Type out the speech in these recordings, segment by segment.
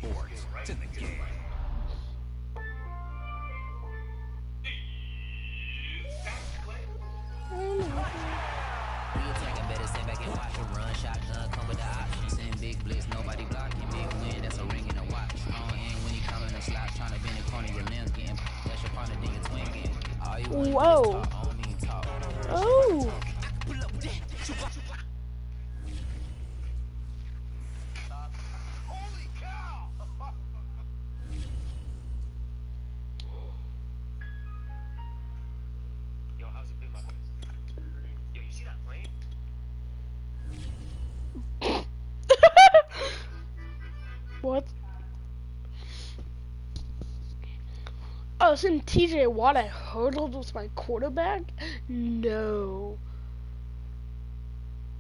sports. It's in the game. We attacking better, stand back and watch it run. Shotgun come with the option. Send big blitz, nobody blocking. Big win, that's a ring and a watch. Strong end when he coming in slot, trying to bend the corner, your limbs getting. That's your partner, then your twin getting. All you want is talk, on me talk. Oh. What? Oh, isn't TJ Watt I hurdled with my quarterback? No.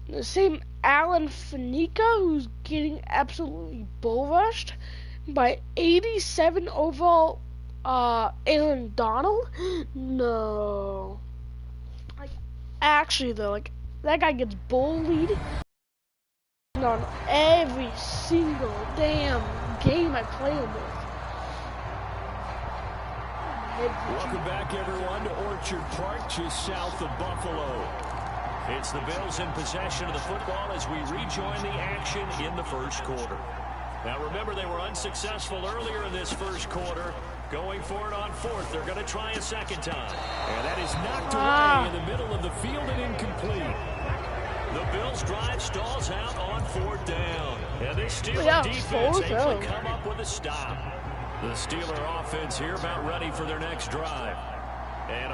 The same Alan Faneca who's getting absolutely bull rushed by 87 overall Aaron Donald? No. Like, actually though, like, that guy gets bullied on every single damn game I play him with. Welcome back, everyone, to Orchard Park, just south of Buffalo. It's the Bills in possession of the football as we rejoin the action in the first quarter. Now, remember, they were unsuccessful earlier in this first quarter. Going for it on fourth. They're going to try a second time. And that is knocked away in the middle of the field and incomplete. The Bills drive stalls out on fourth down. And this Steeler defense able to come up with a stop. The Steeler offense here about ready for their next drive. And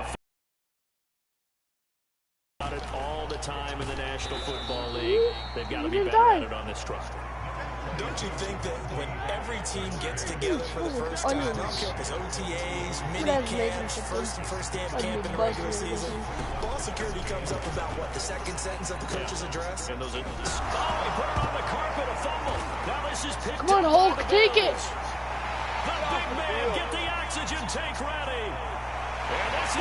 about it all the time in the National Football League. They've got to be better at it on this drive. Don't you think that when every team gets together for the first time, I don't care if it's OTAs, mini camps, first day of camp in the regular season, ball security comes up about what, the second sentence of the coach's address? And those are, he put it on the carpet, a fumble. Now this is picked up. Come on, Hulk, take it. The big man, get the oxygen tank ready.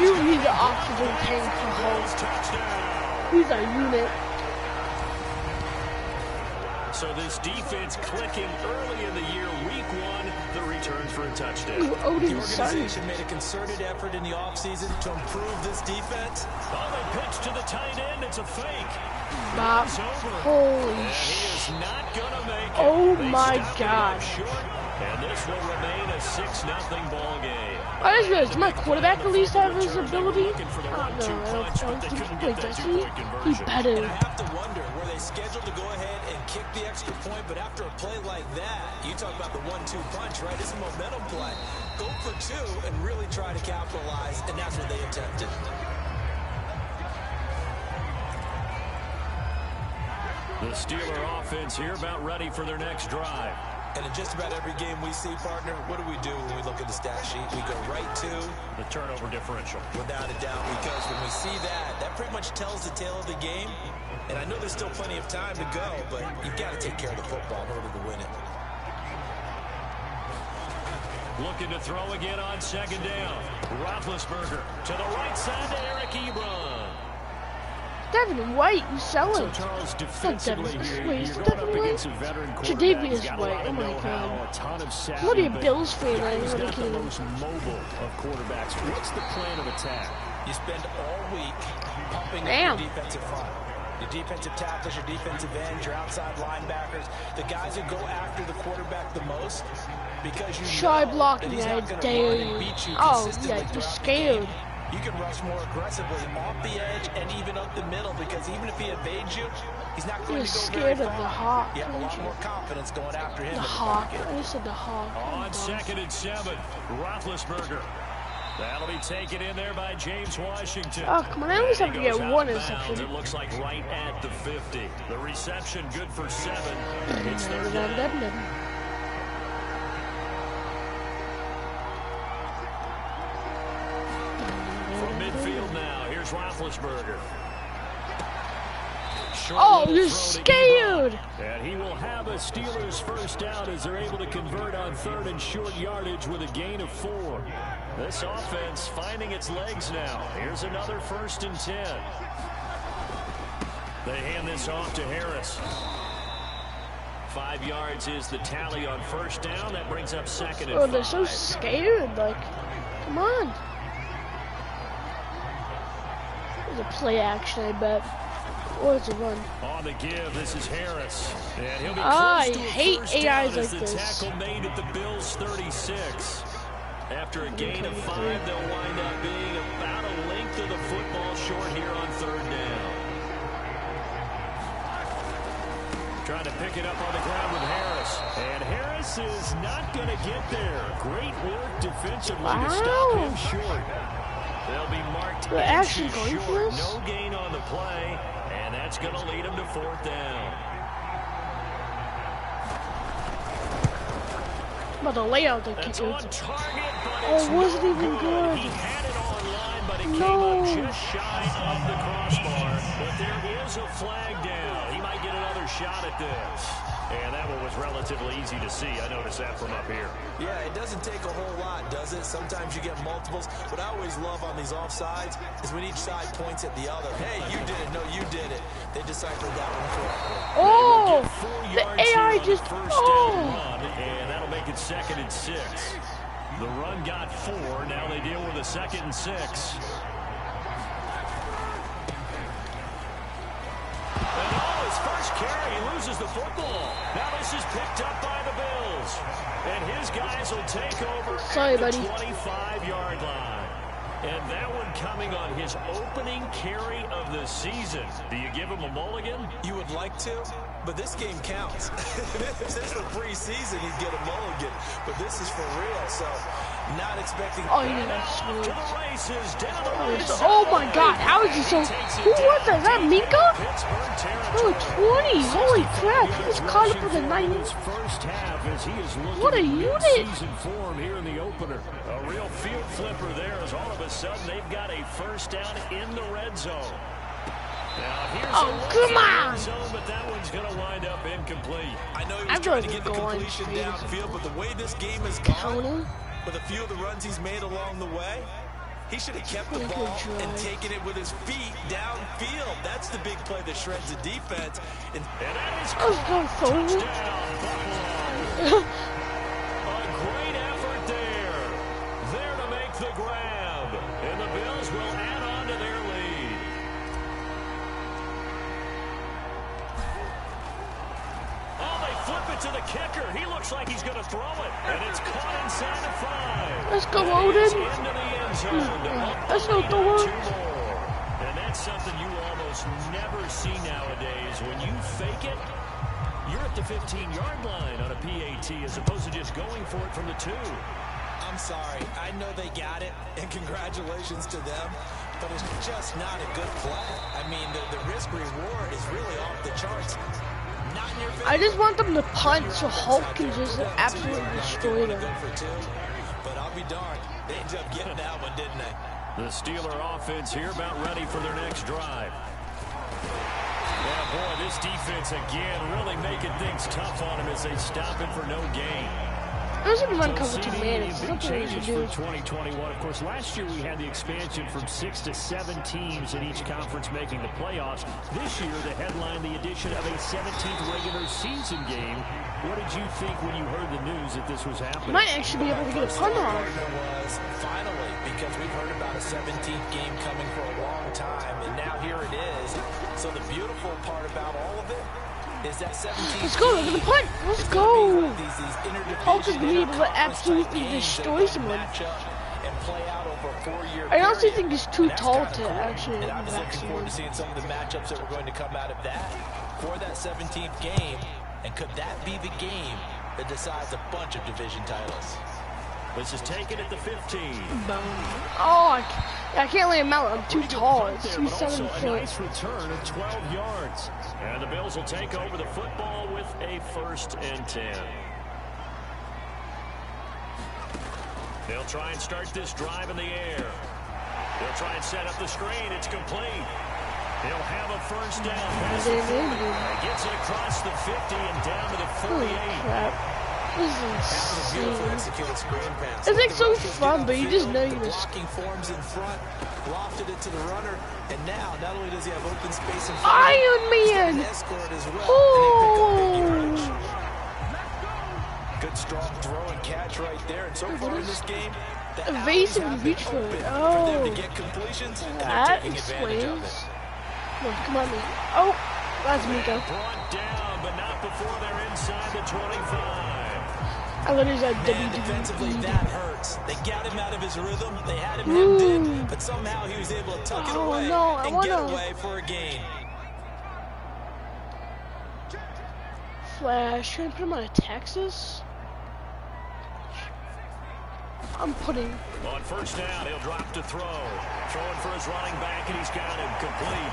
You need the oxygen tank for Hulk. He's a unit. So this defense clicking early in the year, week one, the return for a touchdown. The organization made a concerted effort in the offseason to improve this defense. Oh, they pitch to the tight end. It's a fake. Bob, holy shit. He is not going to make it. Oh my God. And this will remain a 6-0 ball game. I just realized, my quarterback at least have his ability? I don't think he played, does he? He better. And I have to wonder, were they scheduled to go ahead and kick the extra point, but after a play like that, you talk about the 1-2 punch, right? It's a momentum play. Go for two and really try to capitalize, and that's what they attempted. The Steeler offense here about ready for their next drive. And in just about every game we see, partner, what do we do when we look at the stat sheet? We go right to the turnover differential. Without a doubt, because when we see that, that pretty much tells the tale of the game. And I know there's still plenty of time to go, but you've got to take care of the football in order to win it. Looking to throw again on second down. Roethlisberger to the right side to Eric Ebron. Devin White, you selling? So Charles, defensively here, you're going up against a veteran quarterback. Tre'Davious White, oh my God. I'm going to be a Bills fan. He's got the most mobile of quarterbacks. What's the plan of attack? You spend all week pumping up your defensive front. Your defensive tackles, your defensive ends, your outside linebackers, the guys who go after the quarterback the most, because you try blocking, that he's not going to run and beat you consistently you're scared. You can rush more aggressively off the edge and even up the middle, because even if he evades you, he's not going to go scared of the Hawk. You have a lot more confidence going after him. The Hawk. I just said the Hawk. On 2nd and 7, Roethlisberger. That'll be taken in there by James Washington. Oh, come on. I always have to get one interception. It looks like right at the 50. The reception good for 7. It's third down. From midfield now, here's Roethlisberger. Oh, you're scared! And he will have a Steelers first down as they're able to convert on 3rd and short yardage with a gain of 4. This offense finding its legs now. Here's another 1st and 10. They hand this off to Harris. 5 yards is the tally on first down. That brings up second and 5. Oh, they're so scared. Like, come on. There's a play action, I bet. Or it's a run. On the give, this is Harris. And he'll be I close to a hate first AIs down like as the this. tackle made at the Bills' 36. After a gain of 5, they'll wind up being about a length of the football short here on third down. Trying to pick it up on the ground with Harris. And Harris is not going to get there. Great work defensively to stop him short. They'll be marked They're actually inches going for short. us? No gain on the play. And that's going to lead him to fourth down. But the layout they That's keep on target, but Oh, it's it wasn't no even good. He had it online, but it No. came up just shy of the crossbar. But there is a flag down. He might get another shot at this. And that one was relatively easy to see. I noticed that from up here. Yeah, it doesn't take a whole lot, does it? Sometimes you get multiples. What I always love on these offsides is when each side points at the other. Hey, you did it. No, you did it. They deciphered that one correctly. Oh, the 4 yards AI here on just, the first oh. down run, and that'll make it 2nd and 6. The run got 4. Now they deal with a 2nd and 6. And on his first carry, he loses the football. Now this is picked up by the Bills. And his guys will take over Sorry, at the buddy. 25-yard line. And that one coming on his opening carry of the season. Do you give him a mulligan? You would like to, but this game counts. If this were preseason, he'd get a mulligan. But this is for real, so not expecting... Oh, yeah, To the races, down the right side. Oh my God, how is he so? Who was that? Is that Minka? Pittsburgh Oh, territory. 20. Holy crap, he's caught up with a 9. His first half as he is looking What a at unit. mid-season form here in the opener. A real field flipper there as all of a sudden they've got a first down in the red zone. Now here's Oh, a look come for the on. red zone, but that one's going to wind up incomplete. I know he I'm was trying to going get the to go on completion stream. downfield, but the way this game has gone, Counter. with a few of the runs he's made along the way, he should have kept the Look at ball drive. and taken it with his feet downfield. That's the big play that shreds the defense. And that is I was going forward. touchdown, Buffalo. A great effort there. There to make the grab. And the Bills will add on to their lead. Oh, they flip it to the kicker. He looks like he's going to throw it. And it's caught inside the 5. Let's go, And Odin. he's into the end zone. Let's go, Two Thor. more. And that's something you almost never see nowadays. When you fake it, you're at the 15-yard line on a PAT as opposed to just going for it from the 2. I'm sorry. I know they got it, and congratulations to them, but it's just not a good play. I mean, the risk-reward is really off the charts. Not in your favor. I just want them to punt so Hulk can just absolutely destroy them. Good for 2, but I'll be darned. They ended up getting that one, didn't they? The Steeler offense here about ready for their next drive. Yeah, boy, this defense again really making things tough on him as they stop him for no gain. I was going to run cover CD, 2 man. It's big something we should changes do. for 2021. Of course, last year we had the expansion from 6 to 7 teams in each conference making the playoffs. This year, the headline, the addition of a 17th regular season game. What did you think when you heard the news that this was happening? Might actually be able to get a punt on. Was finally, because we've heard about a 17th game coming for a long time, and now here it is. So the beautiful part about all of it is that 17th Let's go, look at the punt. Let's go. Hulk is Hulk going to be able to absolutely destroy someone. I honestly think he's too tall to actually And I'm just looking forward to seeing some of the matchups that we're going to come out of that for that 17th game. And could that be the game that decides a bunch of division titles? This is taken at the 15. Oh, I can't lay him out. I'm too tall. It's But also 7 a foot. nice return of 12 yards. And the Bills will take over the football with a 1st and 10. They'll try and start this drive in the air. They'll try and set up the screen. It's complete. He'll have a first down. Gets it across the 50 and down to the 48. Holy crap. This is Beautiful insane. executed screen pass. It's like so fun, but you just know you're just... blocking forms in front, lofted it to the runner, and now not only does he have open space in front, Iron Man! escort as well. Oh! And they pick up big yardage. good, strong throw and catch right there. And so far in this game, the evasive alleys have reach been for open it. for them Oh, to get completions, and they're that taking advantage of explains. it. Come on, me. Oh, that's Miko. Brought down, but not before they're inside the 25. I literally said Man, defensively, WWE. that hurts. They got him out of his rhythm. They had him hemmed in, but somehow he was able to tuck it away and get away for a gain. Flash. Can I put him on a Texas? I'm putting. On first down, he'll drop to throw. Throwing for his running back, and he's got him complete.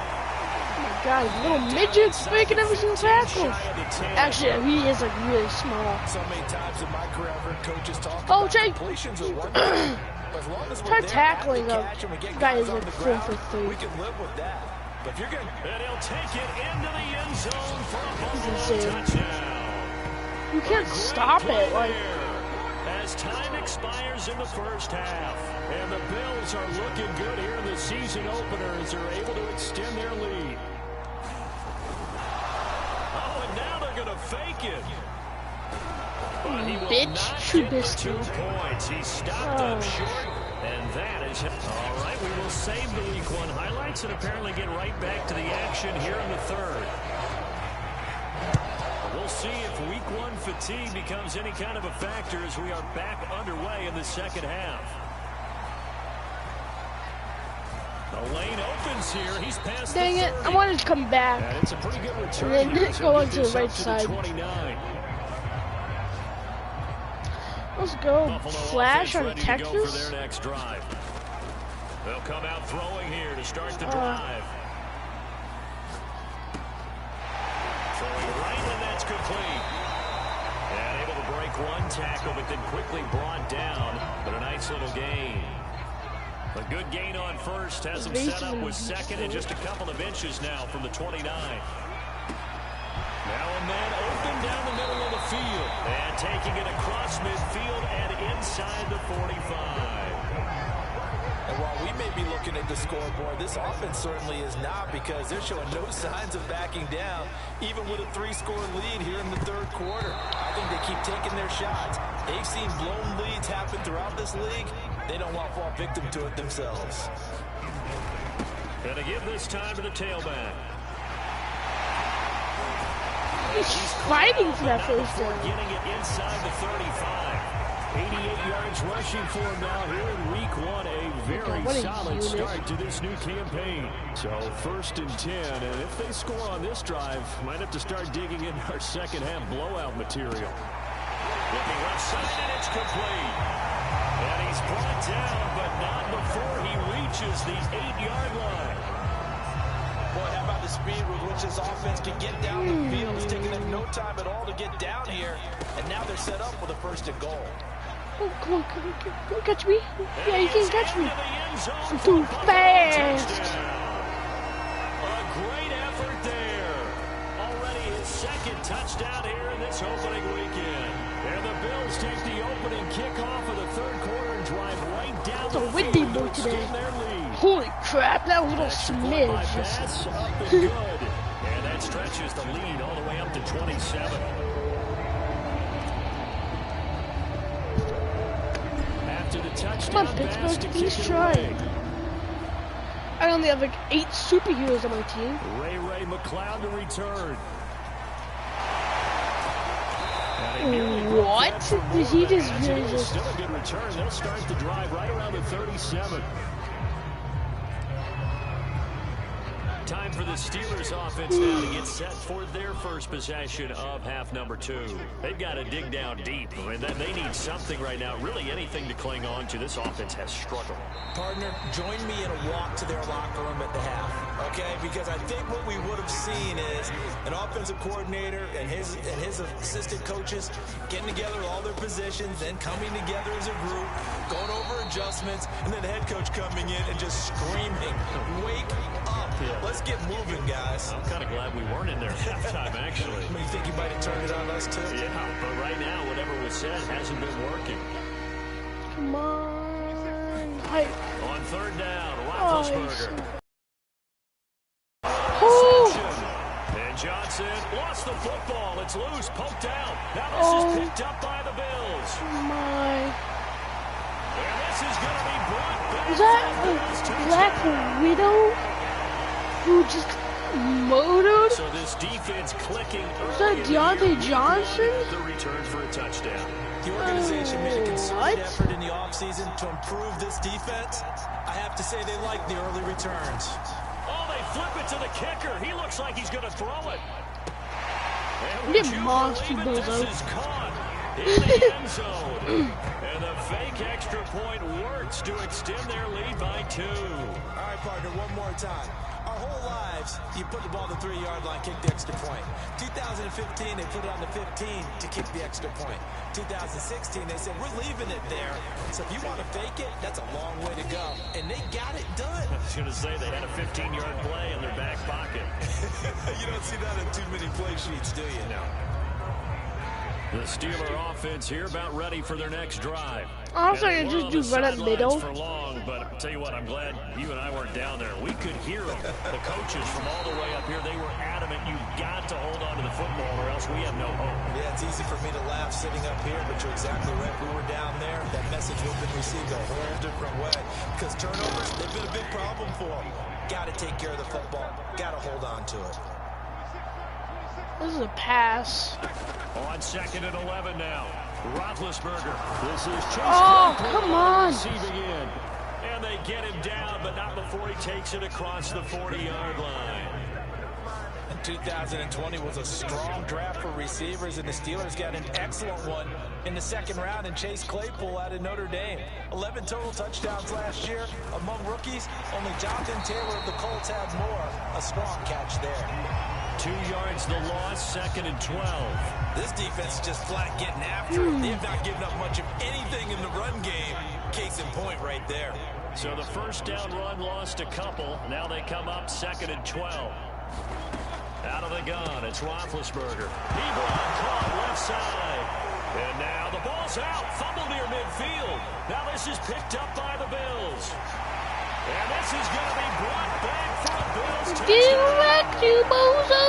Oh my God, little midgets making every single tackle. Actually, he is like really small. So many times in my career, I've heard coaches talk Oh, about Jake. completions are one thing. But as long as Try we're there tackling at the a catch and we get guy guys who's on like the 4 ground, for 3. we can live with that. But if you're going to... And he'll take it into the end zone for a insane. touchdown. You can't stop it. Like, As time expires in the first half, and the Bills are looking good here in the season opener as they're able to extend their lead. Oh, and now they're going to fake it. But he will bitch, not you get the missed 2 me. points. He stopped them short, and that is it. All right, we will save the Week 1 highlights and apparently get right back to the action here in the third. We'll see if Week 1 fatigue becomes any kind of a factor as we are back underway in the second half. The lane opens here. He's past dang the it, 30. I wanted to come back. And it's a pretty good return. And then here as go he'll onto get this the right up to side. 29. Let's go. Buffalo Flash offense on ready to go for Texas. their next drive. They'll come out throwing here to start the drive. Throwing right, and that's complete. And able to break one tackle, but then quickly brought down. But a nice little gain. A good gain on first has him set up with second and just a couple of inches now from the 29. Now a man open down the middle of the field. And taking it across midfield and inside the 45. And while we may be looking at the scoreboard, this offense certainly is not, because they're showing no signs of backing down, even with a 3-score lead here in the third quarter. I think they keep taking their shots. They've seen blown leads happen throughout this league. They don't want to fall victim to it themselves. Gonna give this time to the tailback. He's fighting for that first Before down. getting it inside the 35. 88 yards rushing for him now here in Week 1. A very what a solid unit. start to this new campaign. So 1st and 10, and if they score on this drive, might have to start digging in our second half blowout material. Looking left side, and it's complete. And he's brought down, but not before he reaches the 8-yard line. Boy, how about the speed with which this offense can get down the field? It's taking them no time at all to get down here, and now they're set up with a 1st and goal. Oh, come on, can you catch me? Yeah, you can catch me. I'm too fast. A great effort there. Already his 2nd touchdown here in this opening weekend. And the Bills take the opening kickoff of the 3rd quarter and drive right down It's the a windy field to boot today. extend their lead. Holy crap, that little Extra point by smidge. Bass, up and good. And that stretches the lead all the way up to 27. After the touchdown, Come on, Bass to Pittsburgh, kick he's it trying. away. I only have like 8 superheroes on my team. Ray McLeod to return. What? Did he just really just... Still a good return. They'll start the drive right around the 37. Time for the Steelers offense now to get set for their first possession of half number 2. They've got to dig down deep. I mean, they need something right now, really anything to cling on to. This offense has struggled. Partner, join me in a walk to their locker room at the half, okay? Because I think what we would have seen is an offensive coordinator and his assistant coaches getting together all their positions, then coming together as a group, going over adjustments, and then the head coach coming in and just screaming, "Wake up! Let's get moving, guys." I'm kind of glad we weren't in there at halftime, actually. You think you might have turned it on us, too? Yeah, but right now, whatever was said hasn't been working. Come on. Hi. On 3rd down, Oh, Roethlisberger. Oh! And Johnson lost the football. It's loose, poked out. Now this is picked up by the Bills. My. And this is going to be brought back. Is that a Black Widow who just motored? So this defense clicking. Is that Deontay Johnson? The return for a touchdown. The organization made a concerted effort in the offseason to improve this defense. I have to say they like the early returns. Oh, they flip it to the kicker. He looks like he's going to throw it. And Get would you monster believe it? bulldozer. This is caught in the end zone. And the fake extra point works to extend their lead by 2. All right, partner, one more time. Our whole lives, you put the ball on the 3-yard line, kick the extra point. 2015, they put it on the 15 to kick the extra point. 2016, they said, we're leaving it there. So if you want to fake it, that's a long way to go. And they got it done. I was going to say they had a 15-yard play in their back pocket. You don't see that in too many play sheets, do you? No. The Steeler offense here about ready for their next drive. I was going to just do right at middle. For long, but I'll tell you what, I'm glad you and I weren't down there. We could hear them. The coaches from all the way up here, they were adamant. You've got to hold on to the football or else we have no hope. Yeah, it's easy for me to laugh sitting up here, but you're exactly right. We were down there. That message would have been received a whole different way. Because turnovers, they've been a big problem for them. Got to take care of the football. Got to hold on to it. This is a pass. On 2nd and 11 now. Roethlisberger. This is Chase. Oh, come on. Receiving in. And they get him down, but not before he takes it across the 40-yard line. 2020 was a strong draft for receivers, and the Steelers got an excellent one in the 2nd round in Chase Claypool out of Notre Dame. 11 total touchdowns last year. Among rookies, only Jonathan Taylor of the Colts had more. A strong catch there. 2 yards the loss, 2nd and 12. This defense is just flat getting after it. They have not given up much of anything in the run game. Case in point right there. So the first down run lost a couple. Now they come up 2nd and 12. Out of the gun, it's Roethlisberger. Ebron caught left side. And now the ball's out. Fumble near midfield. Now this is picked up by the Bills. And this is going to be brought back for a Bills touchdown. You bozo.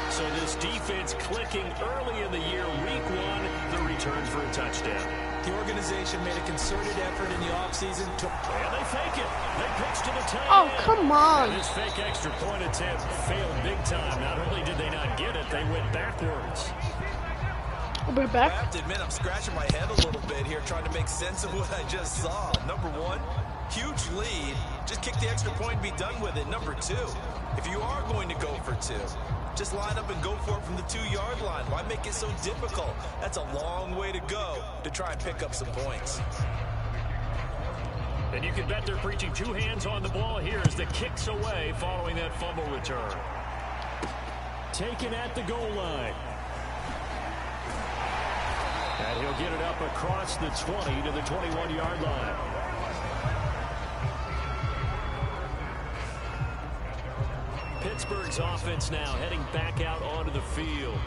So this defense clicking early in the year, week 1, the return for a touchdown. The organization made a concerted effort in the offseason to... And they fake it. They pitch to the tight Oh, end. come on. And this fake extra point attempt failed big time. Not only did they not get it, they went backwards. We're back. I have to admit, I'm scratching my head a little bit here trying to make sense of what I just saw. Number 1, huge lead. Just kick the extra point and be done with it. Number 2, if you are going to go for 2, just line up and go for it from the 2-yard line. Why make it so difficult? That's a long way to go to try and pick up some points. And you can bet they're preaching 2 hands on the ball here as the kick's away following that fumble return. Taken at the goal line. And he'll get it up across the 20 to the 21-yard line. Pittsburgh's offense now heading back out onto the field.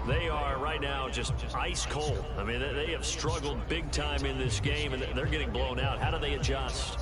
They are right now just ice cold. I mean, they have struggled big time in this game, and they're getting blown out. How do they adjust?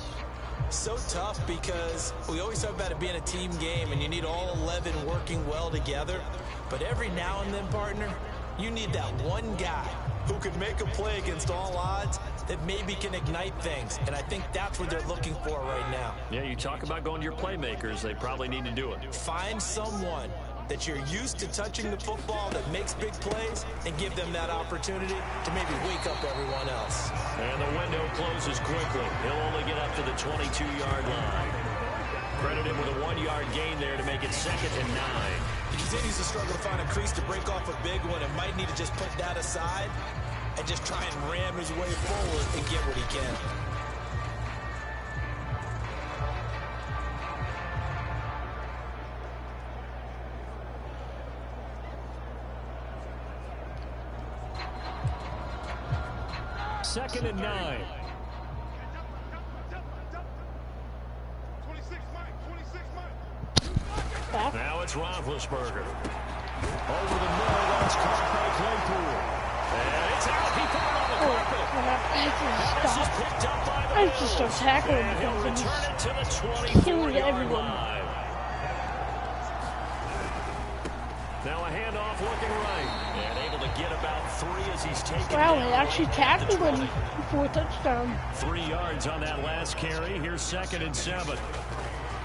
So tough because we always talk about it being a team game, and you need all 11 working well together. But every now and then, partner, you need that one guy who could make a play against all odds that maybe can ignite things. And I think that's what they're looking for right now. Yeah, you talk about going to your playmakers. They probably need to do it. Find someone that you're used to touching the football that makes big plays and give them that opportunity to maybe wake up everyone else. And the window closes quickly. He'll only get up to the 22-yard line. Credit him with a 1-yard gain there to make it 2nd and 9. He continues to struggle to find a crease to break off a big one and might need to just put that aside and just try and ram his way forward and get what he can. Second and 9. Back. Now it's Roethlisberger. Over the middle, that's caught by Claypool. And it's out. He put it on the carpet. This is picked up by the I just start tackling and he'll because return it to the killing 24-yard everyone. line. Now a handoff looking right. And able to get about 3 as he's taken Wow, down they actually tackled him before a touchdown. 3 yards on that last carry. Here's 2nd and 7.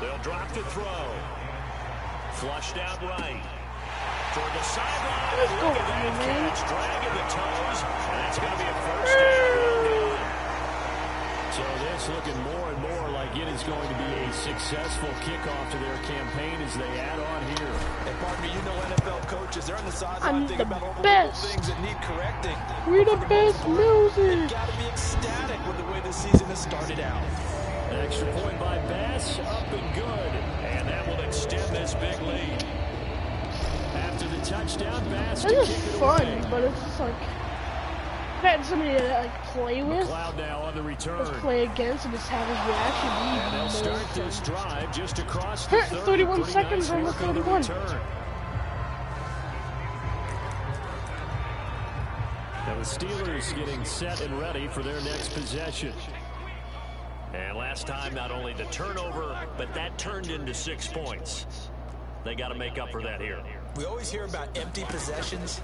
They'll drop to throw. Flushed out right. Toward the sideline. Let's go, Look at that man. catch. Dragging the toes. And that's going to be a first down. Well done. So this looking more and more like it is going to be a successful kickoff to their campaign as they add on here. And pardon me, you know NFL coaches, they're on the sideline I'm thinking the about all the best. little things that need correcting. We're the For best most part, music. they've got to be ecstatic with the way this season has started out. An extra point by Bass, up and good. And that will extend this big lead. After the touchdown, Bass to This kick is it fun, away. but it's just like having somebody to like play with, McLeod now on the return. just play against, and just have his reaction And be they'll start more this fun. drive just across the 30. 31 Pretty seconds nice on the work on the 31. return. Now the Steelers getting set and ready for their next possession. And last time, not only the turnover, but that turned into 6 points. They got to make up for that here. We always hear about empty possessions,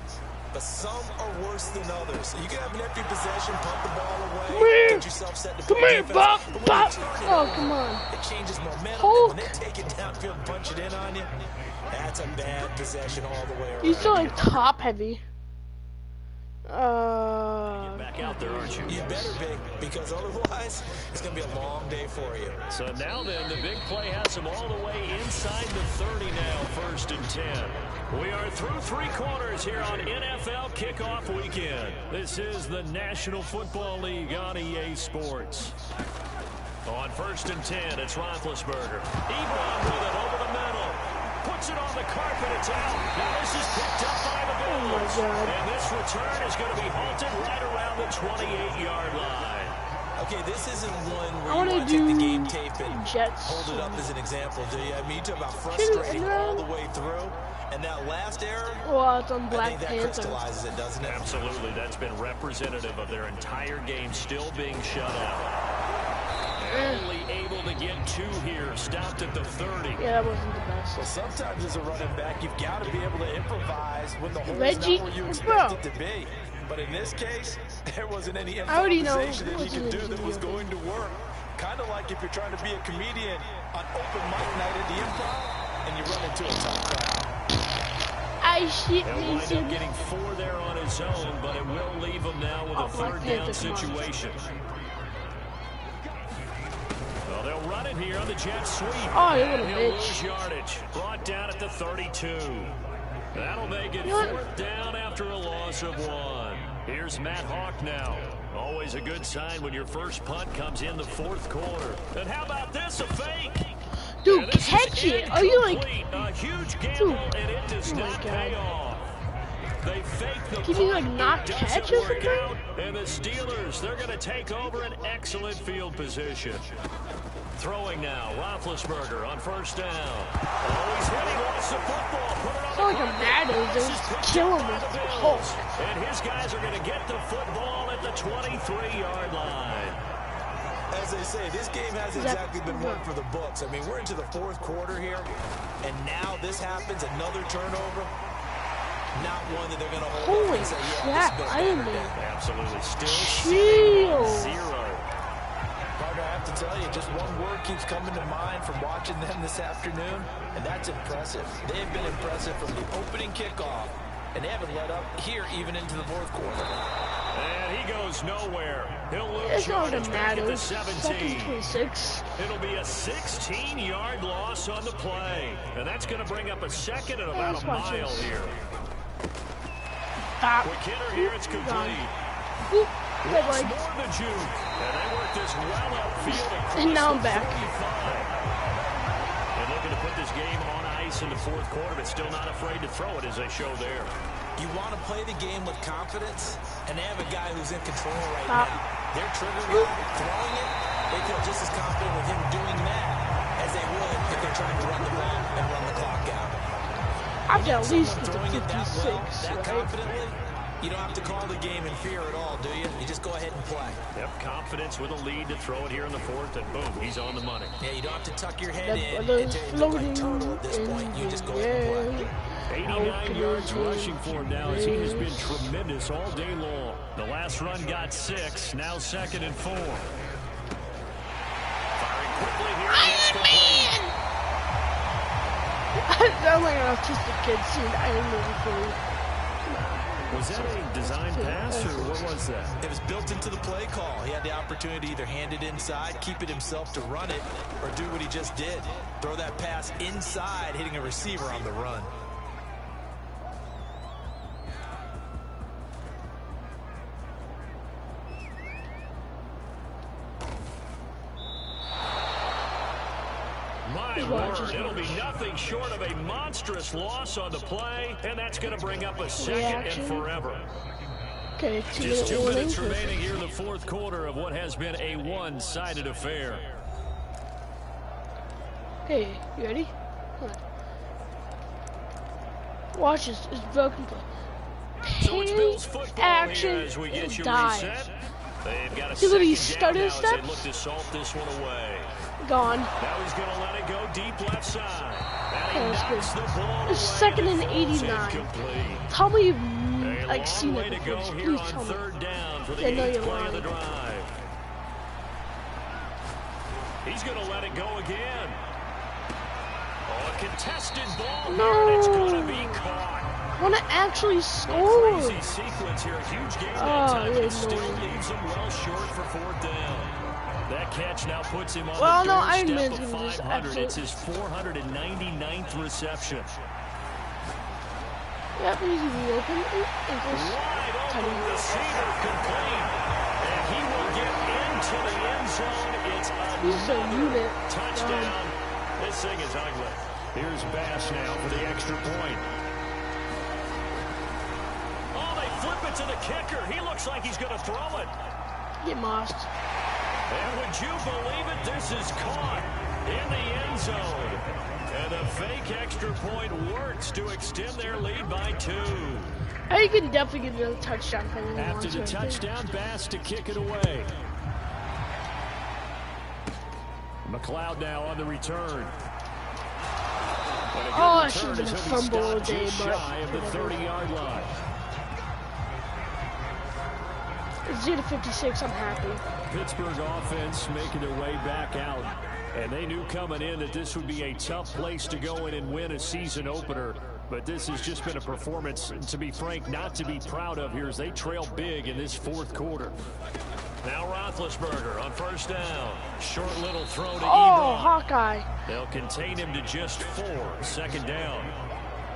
but some are worse than others. You can have an empty possession, punt the ball away, Come here. get yourself set to Come play here, defense, Bob, but when Bob. you turn it Oh, on, come on. it changes momentum. Hulk. And when they take it downfield and punch it in on you, that's a bad possession all the way around. He's still like top heavy. Back out there, aren't you? You better be, because otherwise, it's going to be a long day for you. So now then, the big play has them all the way inside the 30 now, 1st and 10. We are through 3 quarters here on NFL Kickoff Weekend. This is the National Football League on EA Sports. On 1st and 10, it's Roethlisberger. Ebron with it over the middle. Puts it on the carpet, it's out. Now this is picked up by the Bills. Oh my God. And this return is going to be halted right around the 28-yard line. Okay, this isn't one where I you wanna want to take the do game tape and Jets. hold it up as an example, do you? I mean, you talk about frustrating all the way through, and that last error, Well, it's on I Black think that Panther. crystallizes it, doesn't it? Absolutely. That's been representative of their entire game still being shut out. Only able to get 2 here. Stopped at the 30. Yeah, that wasn't the best. Well, sometimes as a running back, you've got to be able to improvise when the hole's Reggie, not where you bro. expect it to be. But in this case, there wasn't any I already know improvisation that he what's in could do this that was video. going to work. Kind of like if you're trying to be a comedian on open mic night at the Improv, and you run into a tough crowd. I shit He'll wind Mason. up getting 4 there on his own, but it will leave him now with Oh, a Black 3rd down Panther, come on. situation. Well, they'll run it here on the jet sweep. Oh, you And little he'll bitch. lose yardage. Brought down at the 32. That'll make it You know what? 4th down after a loss of 1. Here's Matt Hawk now. Always a good sign when your first punt comes in the 4th quarter. And how about this, a fake? Dude, And this is catch it. Are you like... incomplete. A huge gamble, Dude. and it does Oh my not God. pay off. They fake the Can you, like, punt. not It catch doesn't or work something? out, and the Steelers, they're going to take over an excellent field position. Throwing now, Roethlisberger on 1st down. Oh, he's hit. He lost the football. Put it on It's the not like a carpet. Madden. They This is just picked kill up him by with the the Bills. Hulk. And his guys are going to get the football at the 23-yard line. As they say, this game hasn't exactly been one for the books. I mean, we're into the 4th quarter here, and now this happens, another turnover. Not one that they're going to hold Holy up and say, yeah, crap, this is Iron better Man. than. Absolutely. Still Chill. 0. Partner, I have to tell you, just one word keeps coming to mind from watching them this afternoon, and that's impressive. They've been impressive from the opening kickoff, and they haven't let up here even into the 4th quarter. And he goes nowhere. He'll lose It's not yardage gonna back at matter. the 17. 2nd 26. It'll be a 16-yard loss on the play. And that's going to bring up a 2nd and about let's a watch mile this. here. Stop. Quick hitter here, it's complete. Oop, red Once leg. more the juke. And they work this well upfield across And now I'm the back. 45. And looking to put this game on ice in the 4th quarter, but still not afraid to throw it as they show there. You want to play the game with confidence, and they have a guy who's in control right Stop. now. Their trigger guy throwing it, they feel just as confident with him doing that as they would if they're trying to run the ball and run the clock out. I can at least get Throwing to it that well, 56, that right? confidently, you don't have to call the game in fear at all, do you? You just go ahead and play. Yep, confidence with a lead to throw it here in the 4th, and boom, he's on the money. Yeah, you don't have to tuck your head That in brother's and look like floating turtle at this point. You just go ahead and play. 89 yards rushing for him now as he has been tremendous all day long. The last run got 6, now 2nd and 4. Firing quickly here. Iron Man! I sound like an autistic kid seeing Iron Man for me. Was that a design pass, or what was that? It was built into the play call. He had the opportunity to either hand it inside, keep it himself to run it, or do what he just did. Throw that pass inside, hitting a receiver on the run. My word, it'll be nothing short of a monstrous loss on the play, and that's going to bring up a second and forever. Okay, Just 2 minutes remaining here in the 4th quarter of what has been a one-sided affair. Okay, you ready? Watch this. It's broken play. So it's Bills football action, here as we get you dive. reset. They've got a See what he second down started now as they look to salt this one away. Gone. Now he's going to let it go deep left side. Okay, And he that's knocks good. the ball It's away, 2nd and it falls 89. incomplete. Tell me you've A like seen long it way to before. go Just here please on tell me. 3rd down for the I know 8th you're play of the lying. drive. He's going to let it go again. Oh, a contested ball No. here, and it's going to be caught. Want to actually A score? crazy sequence here, a huge game that Oh, time, but it still annoying. leaves him well short for 4th down. That catch now puts him on Well, the no, Iron doorstep Man's of gonna just 500. It's his 499th reception. Yep, he's reopen ankles. Wide open receiver complete. And he will get into the end zone. It's He's a another unit. touchdown. This thing is ugly. Here's Bass now for the extra point. Oh, they flip it to the kicker. He looks like he's going to throw it. Get mossed. And would you believe it? This is caught in the end zone. And the fake extra point works to extend their lead by 2. I can definitely get another touchdown from him. After the touchdown, Bass to kick it away. McLeod now on the return. Oh, I should have been a fumble all day, just but shy of the 30-yard line. 0-56, I'm happy. Pittsburgh offense making their way back out. And they knew coming in that this would be a tough place to go in and win a season opener. But this has just been a performance, to be frank, not to be proud of here as they trail big in this 4th quarter. Now Roethlisberger on 1st down. Short little throw to Ebron. Hawkeye. They'll contain him to just 4. 2nd down.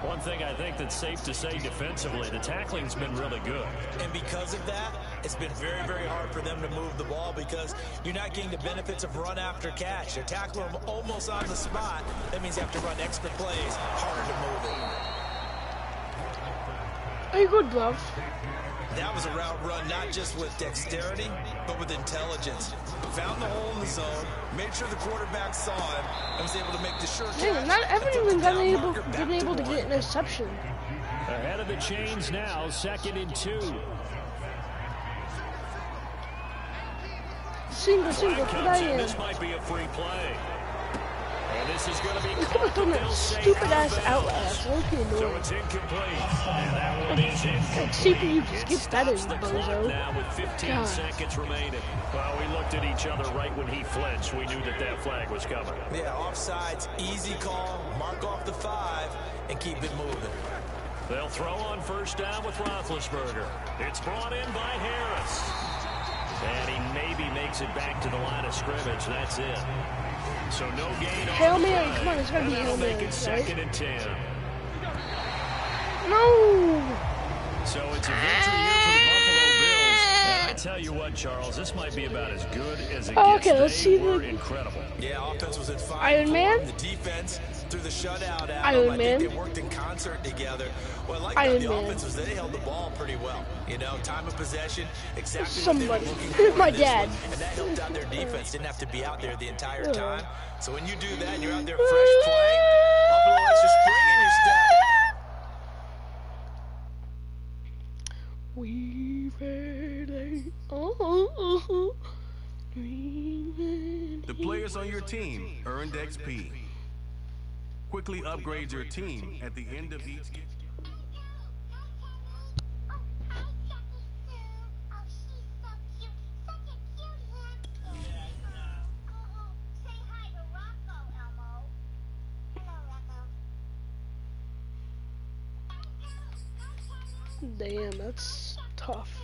One thing I think that's safe to say defensively, the tackling's been really good. And because of that, it's been very, very hard for them to move the ball because you're not getting the benefits of run after catch. They're tackling them almost on the spot. That means you have to run extra plays, harder to move it. Are you good, bro? That was a route run not just with dexterity, but with intelligence. Found the hole in the zone, made sure the quarterback saw him, and was able to make the sure catch. Man, not everyone been able to get an interception. Ahead of the chains now, 2nd and 2. Single, Comes in. This might be a free play. And this is going to be caught. That stupid ass outlet. So it's incomplete. And that one is incomplete. CPU just gets better, Stops the clock bozo. now with 15 seconds remaining. Well, we looked at each other right when he flinched. We knew that that flag was coming. Yeah, offsides, easy call, mark off the 5, and keep it moving. They'll throw on 1st down with Roethlisberger. It's brought in by Harris. And he maybe makes it back to the line of scrimmage. That's it. So no gain on Hail the Mary, play. come on, it's gotta be And Hail that'll make Mary, it 2nd right? and 10. No! So it's a victory here for the Buffalo Bills. And I tell you what, Charles, this might be about as good as it gets. Okay, let's see They were the- incredible. Yeah, offense was in 5. Iron Man? The defense through the shutout. Iron I Man? think they worked in concert together. What I like Iron about the Man. offense was they held the ball pretty well. You know, time of possession, exactly Somebody. what they were looking for in My this dad. one, and that helped out their defense. Didn't have to be out there the entire time. So when you do that and you're out there fresh playing, up a little extra spring in your step. We've had The players on your team earned XP. quickly upgrades your team at the end of each game. Damn, that's tough.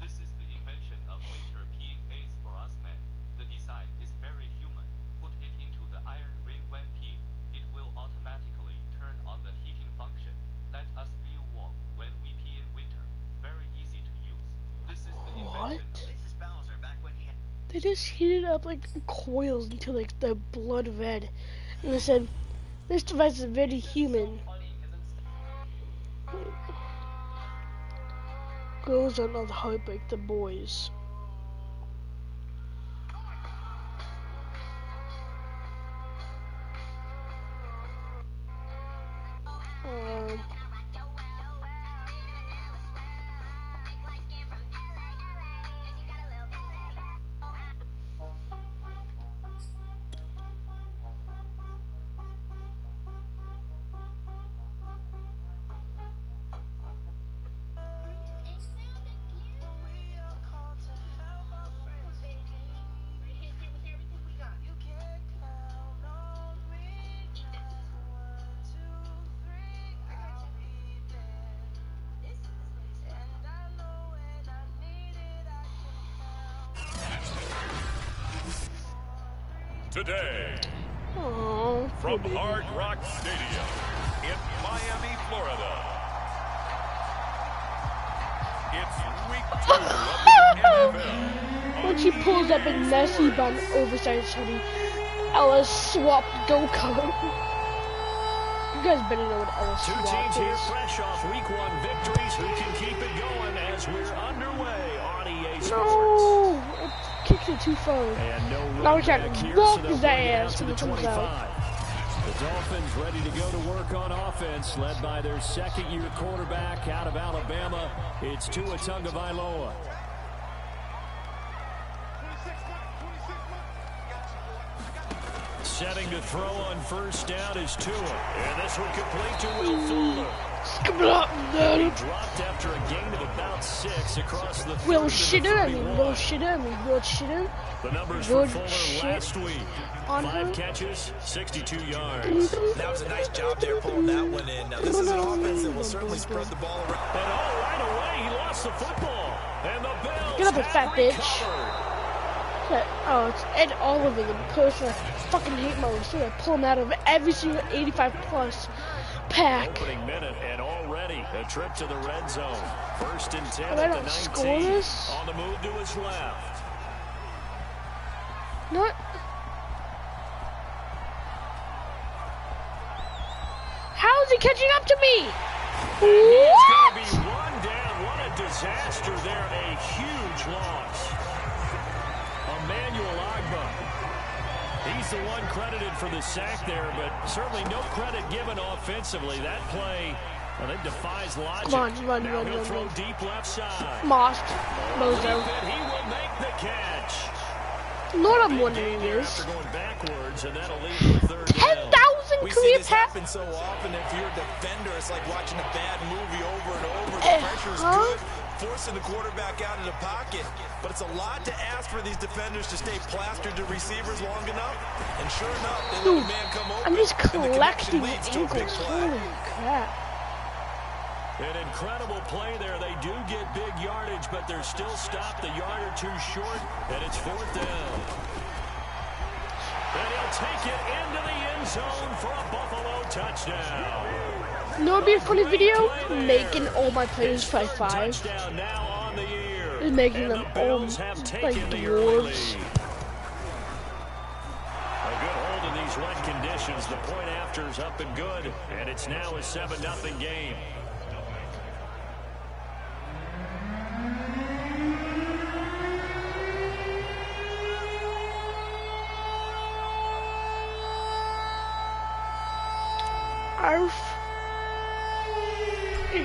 This is the invention of winter peeing aids for us men. The design is very human. Put it into the iron ring when peeing. It will automatically turn on the heating function. Let us feel warm when we pee in winter. Very easy to use. This is the invention. They just heated up like coils until like the blood red. And they said, this device is very human. Girls are not heartbreak the boys. Today, Oh, from Hard Rock Stadium in Miami, Florida, it's week 2 of the NFL. when she pulls up in messy but an oversized hoodie, Ella's swapped go-kart. You guys better know what Ella's Two swap teams here is. fresh off week 1 victories. Who can keep it going as we're underway on EA Sports? No! It kicked it too far. And no Now we run can't back here, walk so they'll his bring it out ass to when the he comes 25. out. The Dolphins ready to go to work on offense, led by their second-year quarterback out of Alabama. It's Tua Tagovailoa. Setting to throw on first down is Tua. And this one complete to Will Fuller. He dropped after a gain of about 6 across the Will 30 to the Shitter, 31. Will Shitter, Will Shitter. The numbers for Good Fuller shit last week. on 5 her. catches, 62 yards. That was a nice job there pulling that one in. Now, this is an offense that will certainly spread the ball around. And oh, right away, he lost the football. And the Bills Get up, you have fat bitch. recovered. Oh, it's Ed Oliver, the person I fucking hate most. So I pull him out of every single 85-plus pack. Opening minute and already a trip to the red zone. First and 10 If I at the don't 19. score this- On the move to his left. Not. How is he catching up to me? And he is What? going to be run down. What a disaster there. A huge loss. Emmanuel Agba. He's the one credited for the sack there, but certainly no credit given offensively. That play, well, it defies logic. Come on, run, now run, he'll run, throw run. deep left side. Mossed. Bozo. And he will make the catch. You know what I'm Big wondering gain there is, after going backwards, and that'll lead to a third down. 10,000 We see career this pass. happen so often. If you're a defender, it's like watching a bad movie over and over. The pressure is huh? good, forcing the quarterback out of the pocket. But it's a lot to ask for these defenders to stay plastered to receivers long enough. And sure enough, they let Dude, a man come open. I'm just and the connection collecting leads to a big ankles. play. Holy crap. An incredible play there. They do get big yardage, but they're still stopped a yard or two short, and it's 4th down. And he'll take it into the end zone for a Buffalo touchdown. You know what would be a funny video? Great play there. Making all my players His by third 5. touchdown now on the year. And making And them the Bills all have like taken the early dwarves. lead. A good hold in these wet conditions. The point after's up and good, and it's now a 7-0 game. Arf.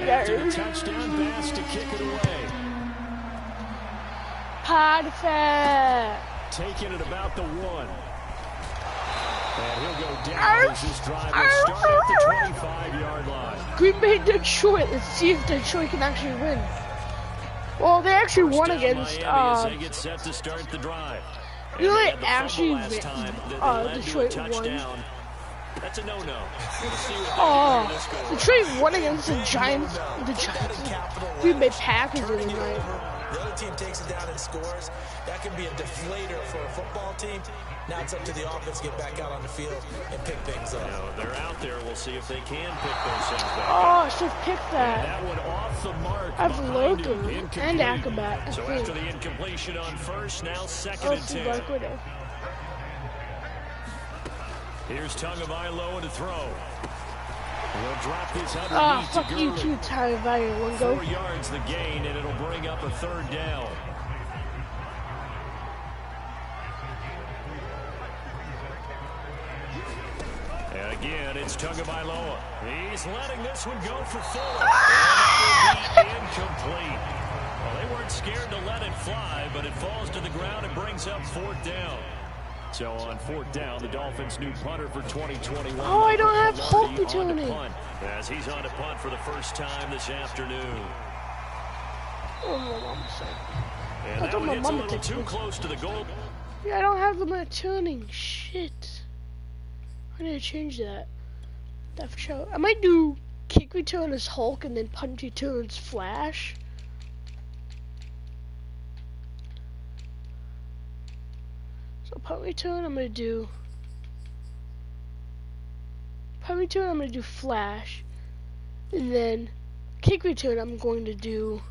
After the touchdown pass to kick it away. Perfect. Taking it about the 1. And he'll go down as this drive will start at the 25-yard line. Green Bay, Detroit. Let's see if Detroit can actually win. Well, they actually won against, as they get set to start the drive. You know, And they had the actually fumble last time that led to a Detroit won. touchdown. That's a no-no. We'll see what they do in this Detroit won against the Giants. The Green Bay Packers the other night. The other team takes it down and scores. That can be a deflator for a football team. Now it's up to the offense to get back out on the field and pick things up. They're out there. We'll see if they can pick those things back up. I should pick that. And that one off the mark. I've Logan and Acrobat. So after the incompletion on first, now second and 10. Here's Tagovailoa to throw. We'll drop this underneath fuck to you too, Tagovailoa. 4 yards the gain, and it'll bring up a 3rd down. And again, it's Tagovailoa. He's letting this one go for Fuller. And it will be incomplete. Well, they weren't scared to let it fly, but it falls to the ground and brings up 4th down. So on 4th down, the Dolphins' new punter for 2021. Oh, I don't have Hulk returning. As he's on to punt for the first time this afternoon. Oh, my mama said. And that one hits a little too close to the goal. Yeah, I don't have them returning. Shit. I need to change that. That for sure. I might do kick return as Hulk and then punt return as Flash. So punt return, I'm gonna do Flash, and then kick return, I'm going to do.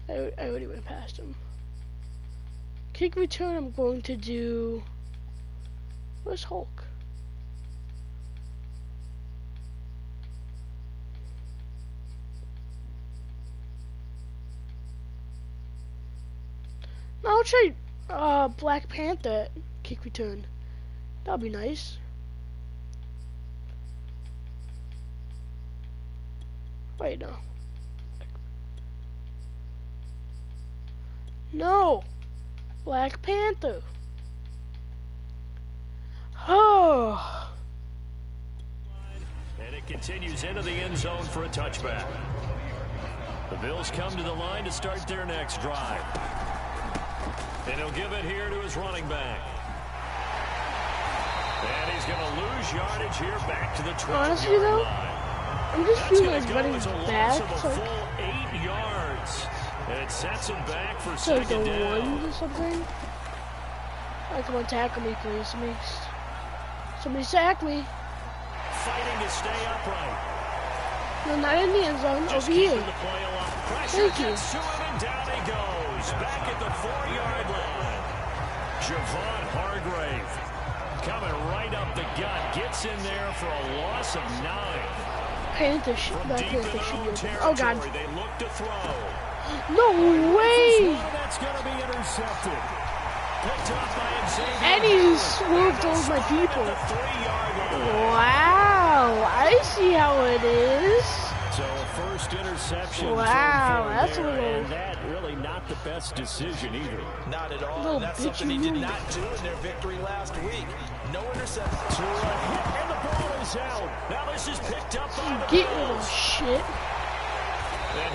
I already went past him. Kick return, I'm going to do. Where's Hulk? Now I'll try Black Panther kick return. That'll be nice. Wait, no. No! Black Panther. Oh. And it continues into the end zone for a touchback. The Bills come to the line to start their next drive. And he'll give it here to his running back. And he's going to lose yardage here back to the 12-yard line. I'm just feeling like running back. A full 8 yards. And it sets him back for so second down. Or something. Alright, come on, tackle me, please. Somebody sack me. Fighting to stay upright. No, not in the end zone. Just over here. Thank you. And down he goes. Back at the 4-yard line. Javon Hargrave coming right up the gut. Gets in there for a loss of 9. Panther should be open. Oh, God. They look to throw. No way! That's going to be intercepted. Picked up by Xavier. And he swerved over my people. Wow, I see how it is. So a first interception. Wow, that's a little. And that really not the best decision either. Not at all. That's something he did not do in their victory last week. No interception. And the ball is out. Now this is picked up by the Get rid of shit.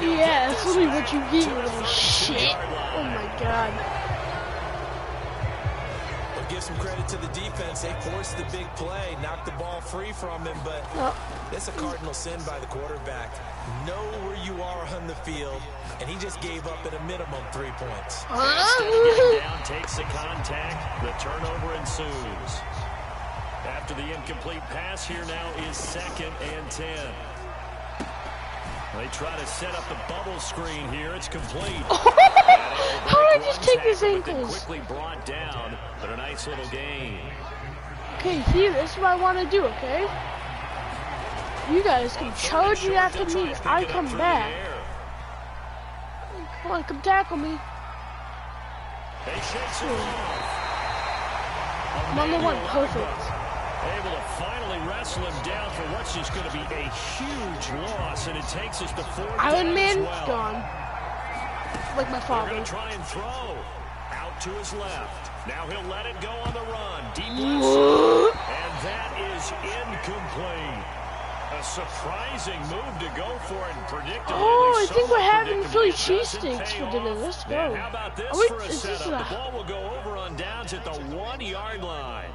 Yeah, that's literally what you get rid of shit. Oh my God. Give some credit to the defense. They forced the big play, knocked the ball free from him, but that's a cardinal sin by the quarterback. Know where you are on the field, and he just gave up at a minimum 3 points. Instead of getting down, takes the contact. The turnover ensues. After the incomplete pass, here now is 2nd and 10. They try to set up the bubble screen here. It's complete. How did I just take his ankles? Quickly brought down, but a nice little gain. Okay, here, this is what I want to do, okay? You guys can charge me after me. I come back. Come on, come tackle me. They I'm on the one, perfect. Able to finally they wrestle him down for what's just going to be a huge loss, and it takes us to 4th down Iron Man as well. gone. Like my They're father. going to try and throw. Out to his left. Now he'll let it go on the run. Deep left. And that is incomplete. A surprising move to go for it, and predictably. Oh, I think we're having Philly cheesesteaks for dinner. Let's go. And how about this Oh, wait, for a is this setup? The ball will go over on downs at the 1-yard line.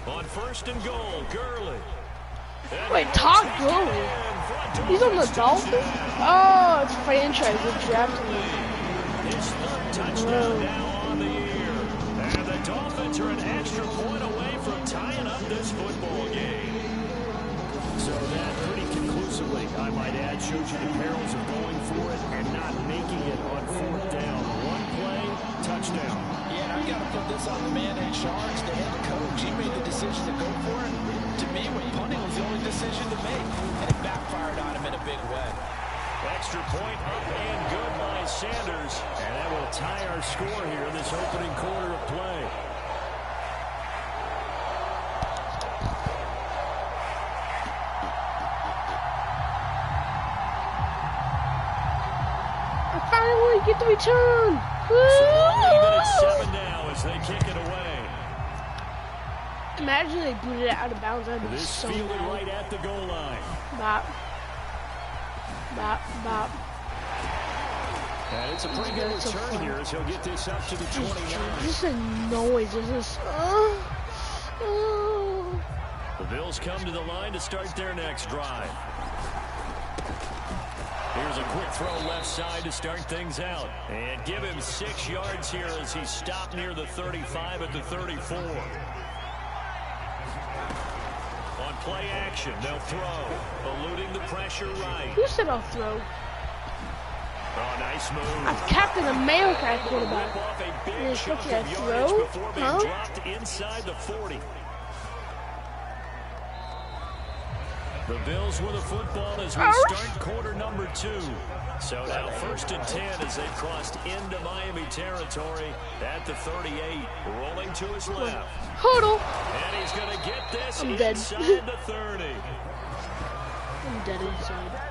On 1st and goal, Gurley. Wait, Todd Gurley? He's on the Dolphins? Oh, it's franchise. They're drafting him. His 3rd touchdown now on the year. And the Dolphins are an extra point away from tying up this football game. So that pretty conclusively, I might add, shows you the perils of going for it and not making it on 4th down. One play, touchdown. Yeah, I've got to put this on the man in charge, the head coach. He made the decision to go for it. To me, when punting was the only decision to make, and it backfired on him in a big way. Extra point up and good by Sanders. And that will tie our score here in this opening quarter of play. I finally get the return. So even at 7 now as they kick it away. Imagine they booted it out of bounds. That'd be This so fielded bad. right at the goal line. Bop. Bop, bop. And it's a pretty good That's so return fun. here as he'll get this up to the 29. This is a noise. This is. The Bills come to the line to start their next drive. Here's a quick throw left side to start things out. And give him 6 yards here as he's stopped near the 35 at the 34. On play action, they'll throw. Eluding the pressure right. Who said I'll throw? Oh, nice move. I'm Captain America at quarterback. Rip off a big You're chunk supposed to of throw? yardage before being Huh? dropped inside the 40. The Bills with a football as we start quarter number 2. So now 1st and 10 as they've crossed into Miami territory at the 38. Rolling to his left. Huddle. And he's going to get this I'm dead. inside the 30. I'm dead inside.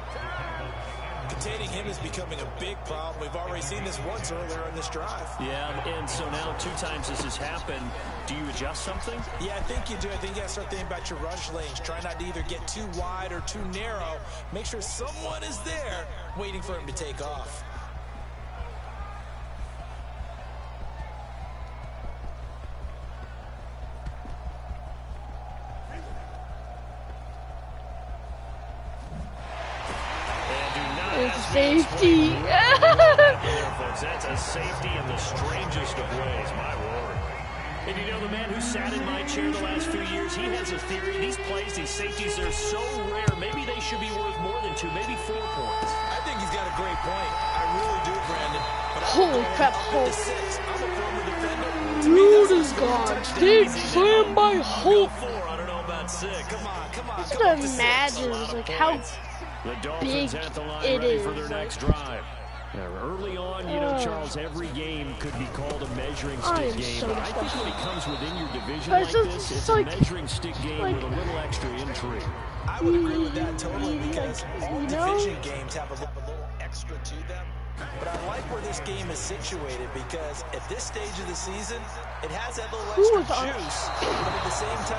Containing him is becoming a big problem. We've already seen this once earlier on this drive. Yeah, and so now 2 times this has happened. Do you adjust something? Yeah, I think you do. I think you got to start thinking about your rush lanes. Try not to either get too wide or too narrow. Make sure someone is there waiting for him to take off. It's safety. That's a safety in the strangest of ways, my word. And you know, the man who sat in my chair the last few years, he has a theory. These plays, these safeties, they're so rare. Maybe they should be worth more than 2, maybe 4 points. I think he's got a great point. I really do, Brandon. But Holy crap, Hulk. I'm a former defender. Dude is gone. Big slam by Hulk. 4, I don't know about 6. Come on. Just imagine like how The Dolphins big at the line it ready is. for their next drive. Now, early on, you know, Charles, every game could be called a measuring I stick am game. so But I think disgusted. when it comes within your division But like it's just- this, it's it's like- a measuring stick game like- with a little extra intrigue. I would agree with that totally because all you know? division games have a little extra to them. But I like where this game is situated because at this stage of the season, it has that little Who extra was on- juice. But at the same time,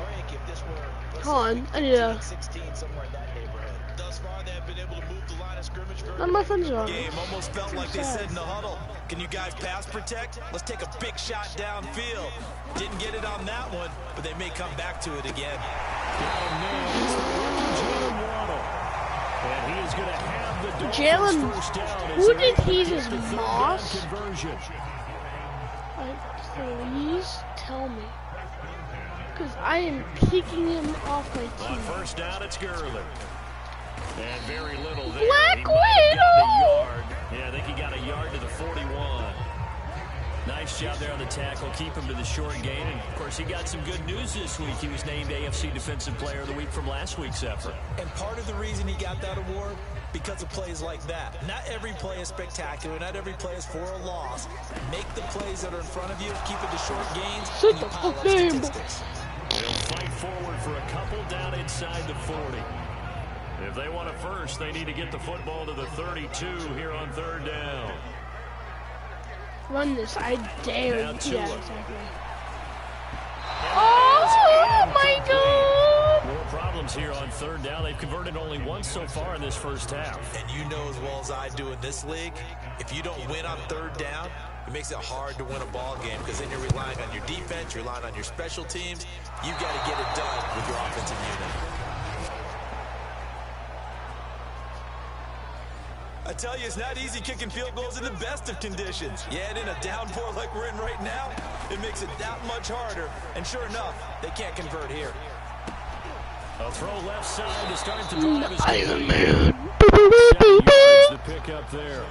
break if this were Hold on, I need to. 16 somewhere in that neighborhood. Thus far, they have been able to move the line of scrimmage very None of my friends are on. Game almost felt like they said in the huddle, can you guys pass protect? Let's take a big shot downfield. Didn't get it on that one, but they may come back to it again. And he is going to have the Jalen, first down. who did he just moss? Conversion. Please tell me. Because I am kicking him off my On team. first down, it's Gurley. And very little there. Black He might have got a Widow! yard. Yeah, I think he got a yard to the 41. Nice job there on the tackle. Keep him to the short gain. And, of course, he got some good news this week. He was named AFC Defensive Player of the Week from last week's effort. And part of the reason he got that award, because of plays like that. Not every play is spectacular. Not every play is for a loss. Make the plays that are in front of you, keep it to short gains, and you pile up statistics. They'll fight forward for a couple down inside the 40. If they want a first, they need to get the football to the 32 here on third down. Run this, I dare. Now Yeah, exactly. Oh my God! More problems here on third down. They've converted only once so far in this first half. And you know as well as I do in this league, if you don't win on third down, it makes it hard to win a ball game because then you're relying on your defense, you're relying on your special teams. You've got to get it done with your offensive unit. I tell you, it's not easy kicking field goals in the best of conditions. Yeah, and in a downpour like we're in right now, it makes it that much harder. And sure enough, they can't convert here. A throw left side to start the drive. Iron Man. 7 yards to pick up there.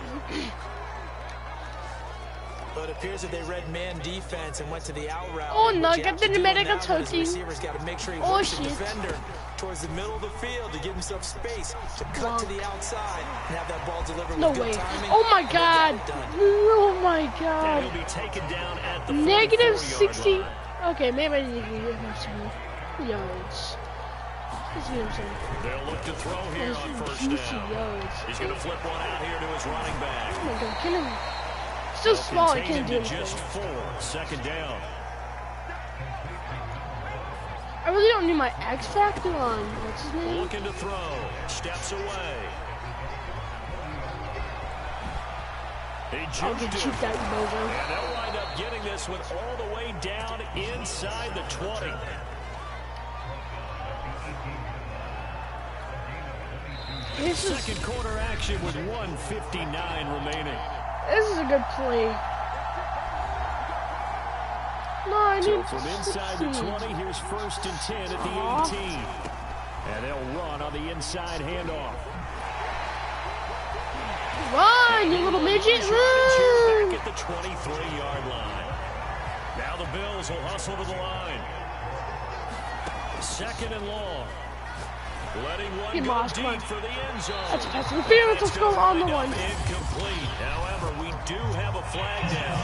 But it appears that they read man defense and went to the out route. Oh no, What you get have the to do medical now is the talking. receiver's got to make sure he Oh works the shit. defender towards the middle of the field to give himself space to cut to the outside and have that ball delivered No with way. good timing. Oh my and God. they got it done. Oh my And God. he'll be taken down at the Negative 44-yard 60. line. Okay, maybe I need to give him some yards. Let's see what I'm saying. They'll look to throw here There's on some first juicy down. yards. He's going to flip one out here to his running back. Oh my God, kill him. Still small, I can't do Contained to anything. just 4. Second down. I really don't need my X Factor on. What's his name? Looking to throw. Steps away. He I'll juked get it. shoot that bozo. And they'll wind up getting this one all the way down inside the 20. This is Second quarter action with 1:59 remaining. this is a good play. No, I So need from inside the 16. 20, here's first and 10 at the 18. And they'll run on the inside handoff. Run, you little midget, run! Back at the 23-yard line. Now the Bills will hustle to the line. Second and long. Letting one Get go lost, come on. deep for the end zone. That's a pass interference. Let's go on the one. Incomplete. However, we do have a flag down.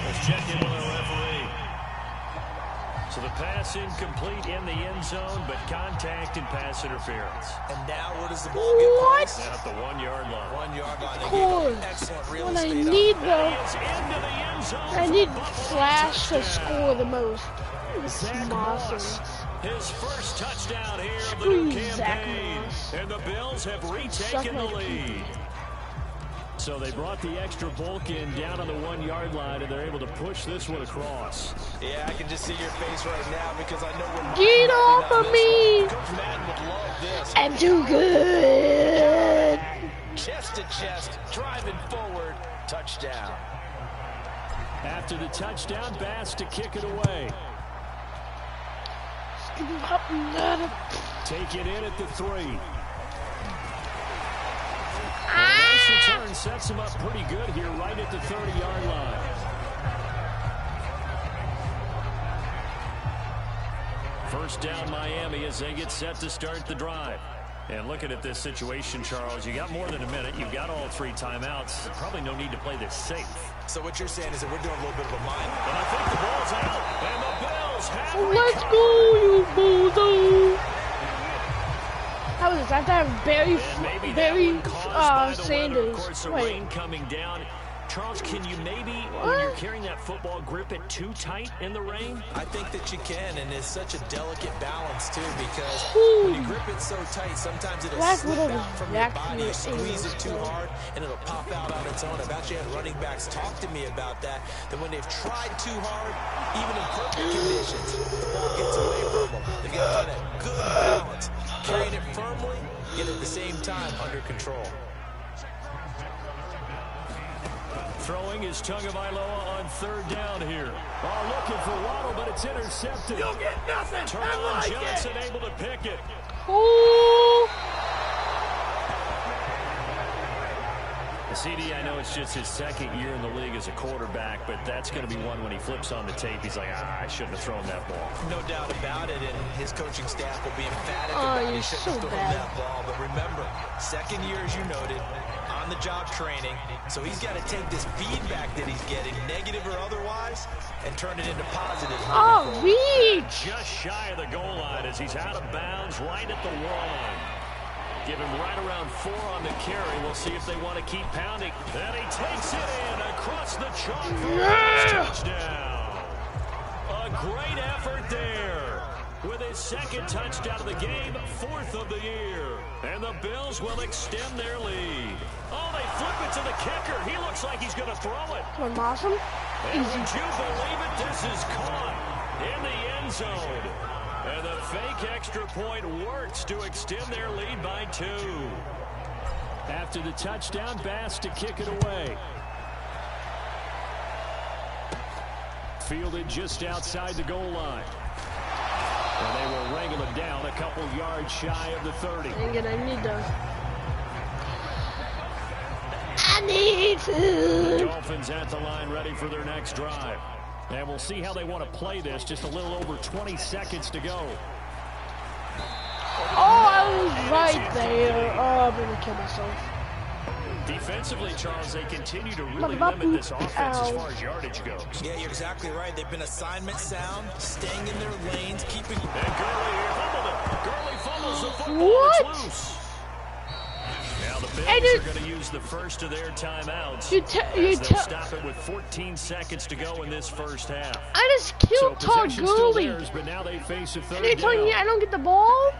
Let's check in with our referee. So the pass incomplete in the end zone, but contact and pass interference. And now where does the ball get placed? At the 1-yard line. 1 yard line. They Of gave up course. excellent real What I estate. need though, That is into the end zone I for need Buffalo. Flash to Touchdown. score the most. Zach Moss. Moss, his first touchdown here of the Screw new Zach campaign. Moss. And the Bills have Suck retaken my the lead. So they brought the extra bulk in down on the 1-yard line, and they're able to push this one across. Yeah, I can just see your face right now because I know when Get off of me! Coach Madden would love this. I'm too good. Chest to chest, driving forward, touchdown. After the touchdown, Bass to kick it away. Take it in at the 3. Nice return sets him up pretty good here right at the 30-yard line. First down Miami as they get set to start the drive. And looking at this situation, Charles, you got more than a minute. You've got all 3 timeouts. Probably no need to play this safe. So what you're saying is that we're doing a little bit of a mind. And I think the ball's out. And the Bills have Let's recovered. go, you bozo. How was this? I have to have Barry And maybe that one caused by the weather. Of Sanders. course, the Wait. rain coming down. Charles, can you maybe, when you're carrying that football, grip it too tight in the rain? I think that you can, and it's such a delicate balance, too, because Ooh. when you grip it so tight, sometimes it'll Black slip Widow out is from your back body. to You squeeze the it too hard, and it'll pop out on its own. I've actually had running backs talk to me about that when they've tried too hard, even in perfect conditions, the ball gets away from them. They've got to find that good balance, carrying it firmly, yet at the same time under control. Throwing is Tagovailoa on third down here. Oh, looking for Waddle, but it's intercepted. You'll get nothing. Teron Johnson able to pick it. Ooh. CD, I know it's just his second year in the league as a quarterback, but that's going to be one when he flips on the tape. He's like, I shouldn't have thrown that ball. No doubt about it, and his coaching staff will be emphatic about he shouldn't have thrown that ball. But remember, second year, as you noted, on-the-job training, so he's got to take this feedback that he's getting, negative or otherwise, and turn it into positive. Oh, reach! Just shy of the goal line as he's out of bounds right at the 1. Give him right around 4 on the carry. We'll see if they want to keep pounding. And he takes it in across the chalk for a touchdown. A great effort there. With his second touchdown of the game, 4th of the year. And the Bills will extend their lead. Oh, they flip it to the kicker. He looks like he's going to throw it. Come on, awesome. And would you believe it? This is caught in the end zone. And the fake extra point works to extend their lead by 2. After the touchdown, Bass to kick it away. Fielded just outside the goal line. And they will wrangle it down a couple yards shy of the 30. I need to. The Dolphins at the line ready for their next drive. And we'll see how they want to play this. Just a little over 20 seconds to go. Oh, I was right there. Oh, I'm going to kill myself. Defensively, Charles, they continue to really limit this offense as far as yardage goes. Yeah, you're exactly right. They've been assignment sound, staying in their lanes, keeping... And Gurley here fumbled it. Gurley fumbles the football. It's loose. Now the Bills are going to use the first of their timeouts. They'll stop it with 14 seconds to go in this first half. I just killed Todd Gurley. But now they face a third Are you telling me I don't get the ball?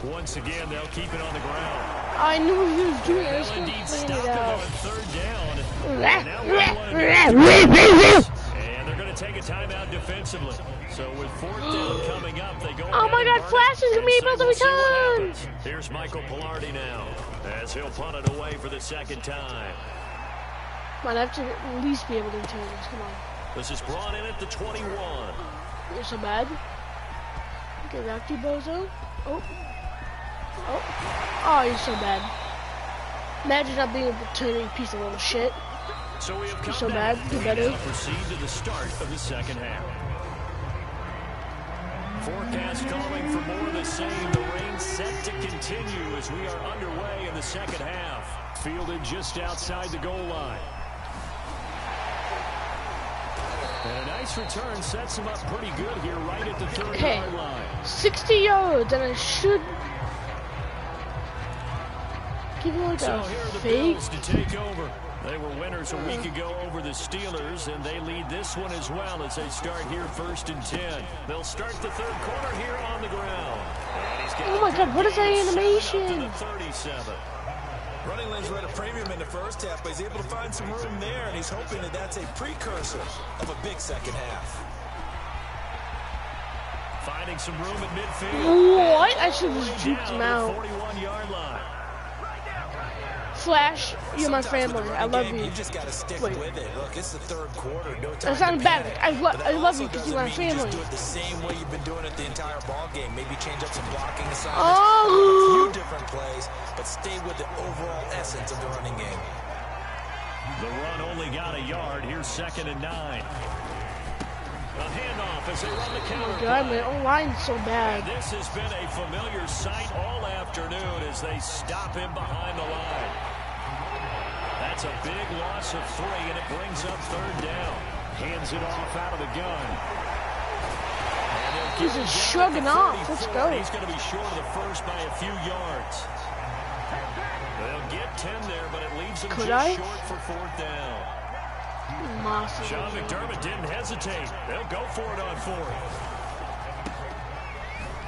Once again, they'll keep it on the ground. I knew he was doing it. I was Indeed, just stop it it out. on 3rd down. And they're going to take a timeout defensively. So with 4th down coming up, they go. Oh my God, Flash is going to be able to return. Here's Michael Pilardi now as he'll punt it away for the second time. Might have to at least be able to return this. Come on. This is brought in at the 21. You're so bad. Get back to you, Bozo. Oh. Oh, you're so bad. Imagine not being able to turn, you piece of little shit. So we have you're so bad. Do better. Proceed to the start of the second half. Forecast calling for more of the same. The rain set to continue as we are underway in the second half. Fielded just outside the goal line. And a nice return sets him up pretty good here right at the 30-yard line. 60 yards, and I should give you like a here are the fake. Bills to take over. They were winners a week ago over the Steelers, and they lead this one as well as they start here 1st and 10. They'll start the 3rd quarter here on the ground. Oh my God, what is that animation? 37. Running lanes were at a premium in the first half, but he's able to find some room there, and he's hoping that that's a precursor of a big second half. Finding some room at midfield. What? I should have just juked him out. 41-yard line. Flash, you're my family. I love you. You just got to stick with it. Look, it's the 3rd quarter. No time. That's not bad. I love you because you're my family. Just do it the same way you've been doing it the entire ball game. Maybe change up some blocking assignments, Oh. a few different plays, but stay with the overall essence of the running game. The run only got a yard. Here's 2nd and 9. A handoff as they run the counter. Oh God, my O-line's so bad. And this has been a familiar sight all afternoon as they stop him behind the line. That's a big loss of 3, and it brings up 3rd down. Hands it off out of the gun. He's just shrugging off. Let's go. He's going to be short of the first by a few yards. They'll get 10 there, but it leaves them short for 4th down. Sean McDermott didn't hesitate. They'll go for it on 4th.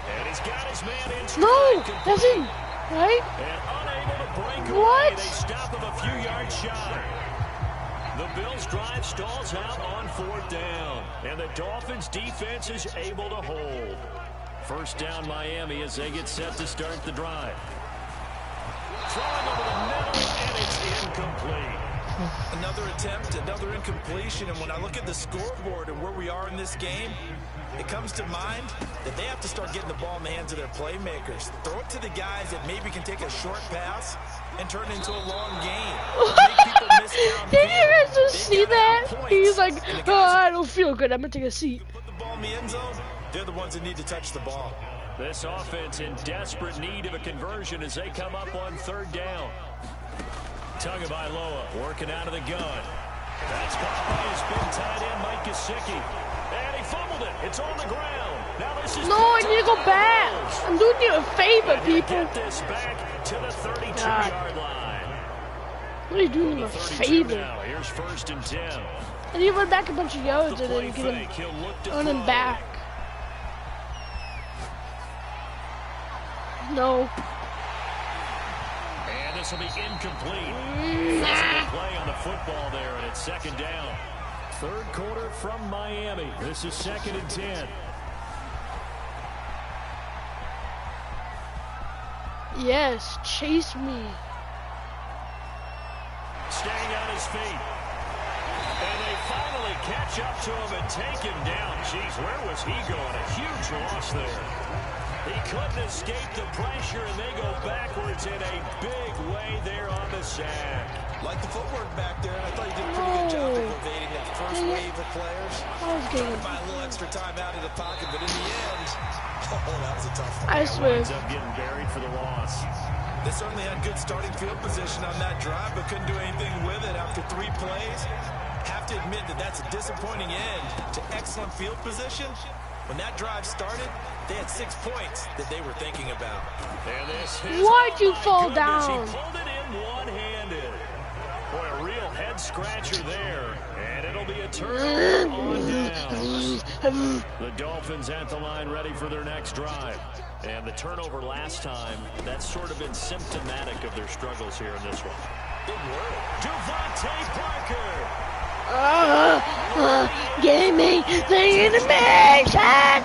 And he's got his man in. No, doesn't. Right? And unable to break what? Away. They stop him a few yards shy. The Bills' drive stalls out on 4th down. And the Dolphins' defense is able to hold. 1st down Miami as they get set to start the drive. Throwing over the middle, and it's incomplete. Another attempt, another incompletion, and when I look at the scoreboard and where we are in this game, it comes to mind that they have to start getting the ball in the hands of their playmakers. Throw it to the guys that maybe can take a short pass and turn it into a long game. Did you guys just see that? He's like, oh, I don't feel good. I'm going to take a seat. Put the ball in the end zone, they're the ones that need to touch the ball. This offense in desperate need of a conversion as they come up on third down. Tagovailoa working out of the gun. That's caught by his big tight end, Mike Gesicki. And he fumbled it. It's on the ground. Now this is no, I need to go back. I'm doing you a favor, people. Get this back to the 32-yard line. What are you doing a favor? Now. Here's 1st and 10. I need to run back a bunch of yards and then get him, run him back. No. And this will be incomplete. Physical play on the football there, and it's 2nd down. 3rd quarter from Miami. This is 2nd and 10. Yes, chase me. Staying on his feet. And they finally catch up to him and take him down. Jeez, where was he going? A huge loss there. He couldn't escape the pressure, and they go backwards in a big way there on the sack. Like the footwork back there, and I thought you did a pretty good job of evading that first wave of players. Trying to buy a little extra time out of the pocket, but in the end, oh, that was a tough one. I swear. Ends up getting buried for the loss. They certainly had good starting field position on that drive, but couldn't do anything with it after 3 plays. Have to admit that that's a disappointing end to excellent field position. When that drive started, they had 6 points that they were thinking about. Why'd you fall down? He pulled it in one-handed. Boy, a real head-scratcher there. And it'll be a turnover on downs. The Dolphins at the line ready for their next drive. And the turnover last time, that's sort of been symptomatic of their struggles here in this one. Good work. Devontae Parker. Give me the animation!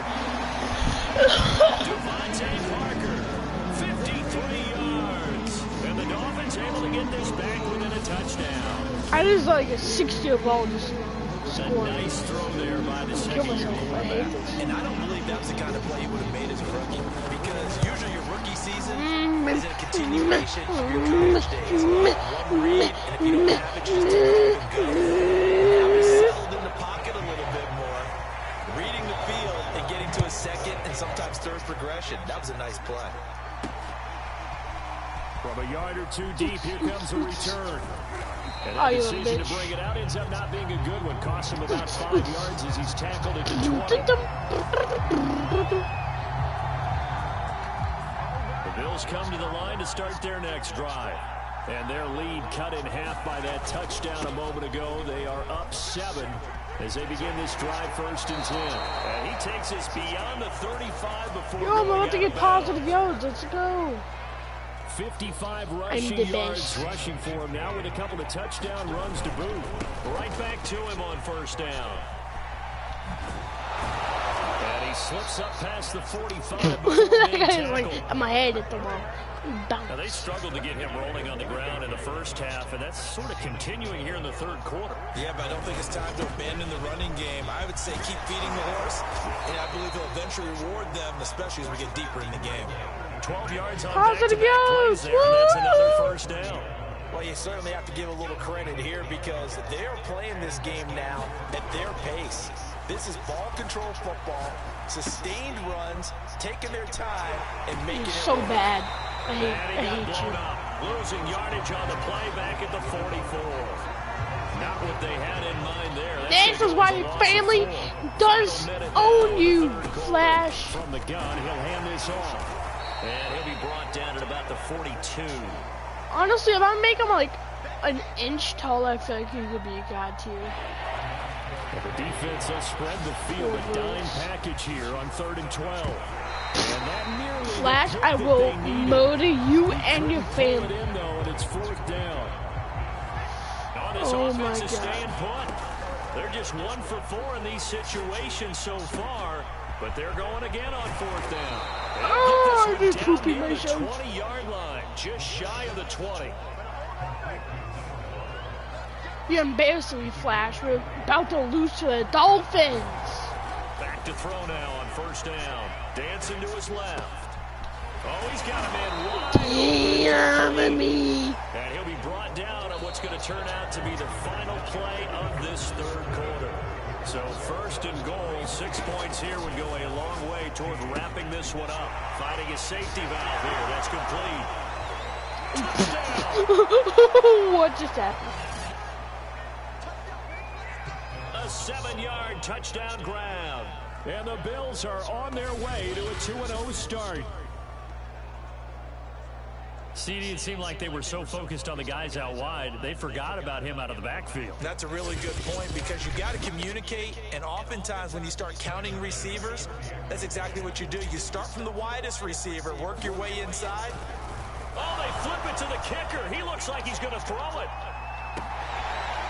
Devontae Parker, 53 yards. And the Dolphins able to get this back within a touchdown. I just like a 60-year-old just A nice throw there by the second-year quarterback. And I don't believe that was the kind of play you would have made as a rookie. Because usually your rookie season is a continuation of your college days. One read, and if you don't have it, just take off and go. Now he's settled in the pocket a little bit more. Reading the field and getting to a second and sometimes third progression. That was a nice play. From a yard or 2 deep, here comes a return. And that decision to bring it out ends up not being a good one. Cost him about 5 yards as he's tackled at the 20. The Bills come to the line to start their next drive. And their lead cut in half by that touchdown a moment ago. They are up 7 as they begin this drive 1st and 10. And he takes us beyond the 35 before Yo, I'm about to get positive yards. Let's go. 55 rushing yards rushing for him now with a couple of touchdown runs to boot. Right back to him on 1st down. And he slips up past the 45 before being tackled. Like, my head hit the wall. Now they struggled to get him rolling on the ground in the first half, and that's sort of continuing here in the 3rd quarter. Yeah, but I don't think it's time to abandon the running game. I would say keep feeding the horse, and I believe he'll eventually reward them, especially as we get deeper in the game. 12 yards on positive yards there, and that's another 1st down. Well, you certainly have to give a little credit here because they're playing this game now at their pace. This is ball control football, sustained runs, taking their time, and making it so work. bad. I hate you. Losing yardage on the play back at the 44. Not what they had in mind there. This is why your family does own you, Flash. From the gun, he'll hand this off. And he'll be brought down at about the 42. Honestly, if I make him like an inch taller, I feel like he could be a god tier. Well, the defense has spread the field, a dime package here on 3rd and 12. And that nearly Flash, I will murder you and your family. In, though, and it's 4th down. On this offense is staying put. They're just 1 for 4 in these situations so far, but they're going again on 4th down. Oh, I just pooping my shoes. 20-yard line, just shy of the 20. You're embarrassing me, Flash. We're about to lose to the Dolphins. Back to throw now on first down. Dancing to his left. Oh, he's got a man wide open. And he'll be brought down on what's going to turn out to be the final play of this third quarter. So first and goal, 6 points here would go a long way toward wrapping this one up. Finding a safety valve here. That's complete. Touchdown. What just happened? A 7-yard touchdown grab. And the Bills are on their way to a 2-0 start. CD, it seemed like they were so focused on the guys out wide, they forgot about him out of the backfield. That's a really good point because you got to communicate, and oftentimes when you start counting receivers, that's exactly what you do. You start from the widest receiver, work your way inside. Oh, they flip it to the kicker. He looks like he's going to throw it.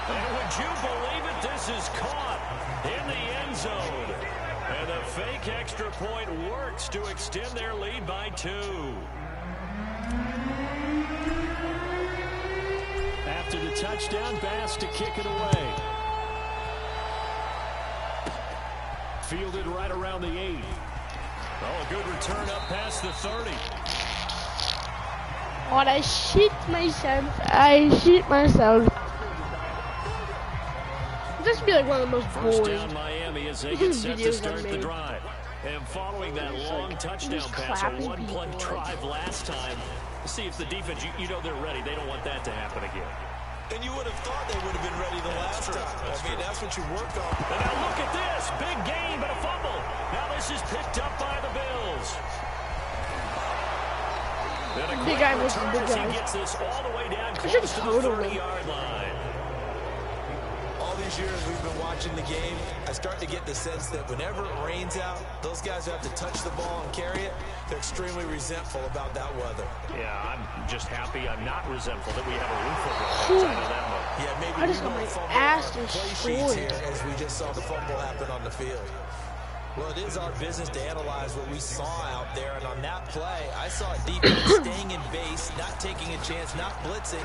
And would you believe it? This is caught in the end zone. And the fake extra point works to extend their lead by 2. After the touchdown, Bass to kick it away. Fielded right around the 8. Oh, a good return up past the 30. Oh, I shit myself. This would be like one of the most First boring down Miami as they get set to videos start I the made. drive. And following that long touchdown pass, a one-play drive last time. See if the defense, you know they're ready. They don't want that to happen again. And you would have thought they would have been ready the last time. I mean, that's what you work on. And now look at this. Big gain, but a fumble. Now this is picked up by the Bills. Big guy versus big He guy. gets this all the way down I should close to the total 30-yard line. All these years we've been watching the game, I start to get the sense that whenever it rains out, those guys who have to touch the ball and carry it, they're extremely resentful about that weather. Yeah, I'm just happy I'm not resentful that we have a roof over our heads. I know that much. Yeah, maybe I just we got my won't fumble ass on play sheets destroyed. here as we just saw the fumble happen on the field. Well, it is our business to analyze what we saw out there, and on that play, I saw a defense staying in base, not taking a chance, not blitzing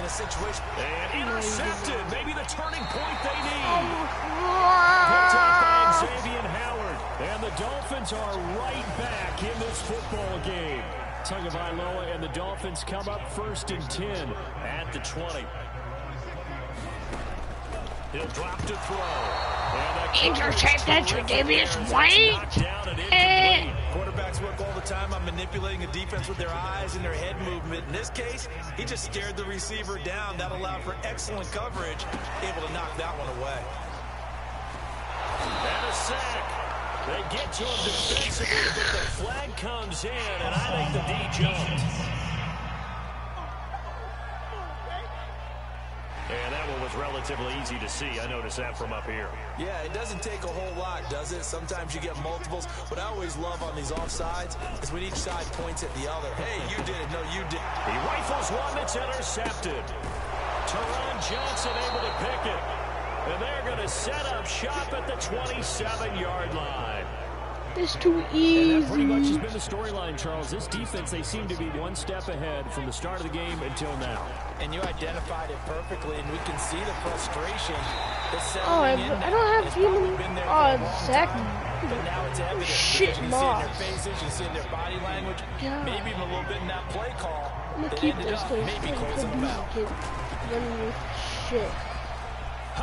in a situation. And intercepted. Maybe the turning point they need. Oh, Picked up by Xavier Howard. And the Dolphins are right back in this football game. Tagovailoa and the Dolphins come up 1st and 10 at the 20. He'll drop to throw. Intercepted to Davis White. Quarterbacks work all the time on manipulating a defense with their eyes and their head movement. In this case, he just scared the receiver down. That allowed for excellent coverage, able to knock that one away. And a sack. They get to him defensively, but the flag comes in, and I think the D jumped. And that one was relatively easy to see. I noticed that from up here. Yeah, it doesn't take a whole lot, does it? Sometimes you get multiples. What I always love on these offsides is when each side points at the other. Hey, you did it. No, you did. He rifles one that's intercepted. Teron Johnson able to pick it. And they're going to set up shop at the 27-yard line. It's too And easy. that pretty much has been the storyline, Charles. This defense, they seem to be one step ahead from the start of the game until now. And you identified it perfectly, and we can see the frustration that's Oh, settling in. I don't have It's human. probably been there for a long Zach. time, but now it's evident. Shit, because you see it in their Moss. faces, you see it in their body language, God. maybe even a little bit in that play call I'm gonna that keep ended this up place. maybe closing them out. Running with shit.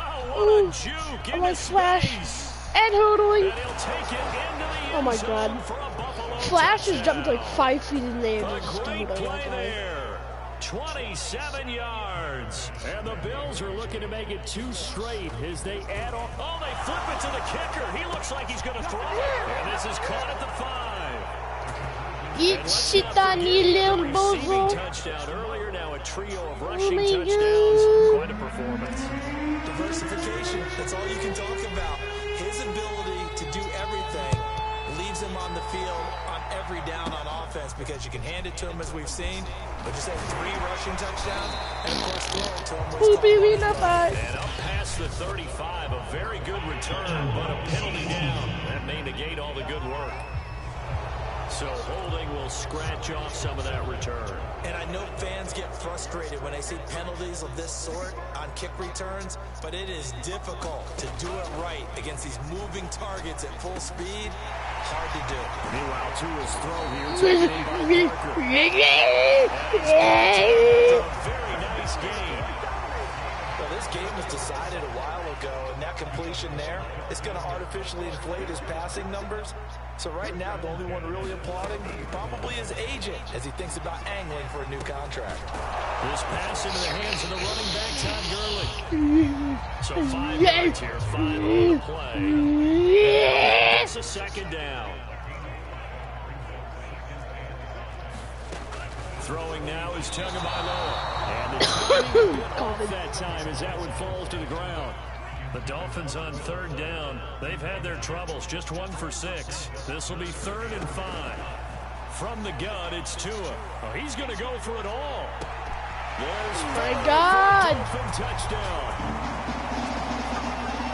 Oh, what Ooh, a juke I into like Flash space. and hurdling. And he'll take it into the Oh my end God. zone for a Buffalo Flash just touchdown. jumped like 5 feet in the air. A and just great stumbled over play that guy. there. 27 yards. And the Bills are looking to make it 2 straight as they add on. Oh, they flip it to the kicker. He looks like he's going to throw it. And this is caught at the 5. Eat And let's shit not on forget you, the little receiving bozo. touchdown earlier. Now a trio of rushing my touchdowns. God. Quite a performance. Diversification, that's all you can talk about. His ability to do everything leaves him on the field on every down on offense because you can hand it to him as we've seen, but just have 3 rushing touchdowns and of course throw it to him. where it's Poopy called. Wiener. And up past the 35, a very good return, but a penalty down. That may negate all the good work. So holding will scratch off some of that return. And I know fans get frustrated when they see penalties of this sort on kick returns, but it is difficult to do it right against these moving targets at full speed. Hard to do. Meanwhile, Tua's throw here taken in by Parker. A very nice game. Well, this game was decided a while ago, and that completion there is going to artificially inflate his passing numbers. So right now, the only one really applauding probably his agent as he thinks about angling for a new contract. This pass into the hands of the running back, Todd Gurley. So 5 yards here, 5 on the play. It's a second down. Throwing now is Tagovailoa. And it's off that time as that one falls to the ground. The Dolphins on third down. They've had their troubles, just 1 for 6. This will be 3rd and 5. From the gun, it's Tua. Oh, he's going to go for it all. There's my God. Dolphin touchdown.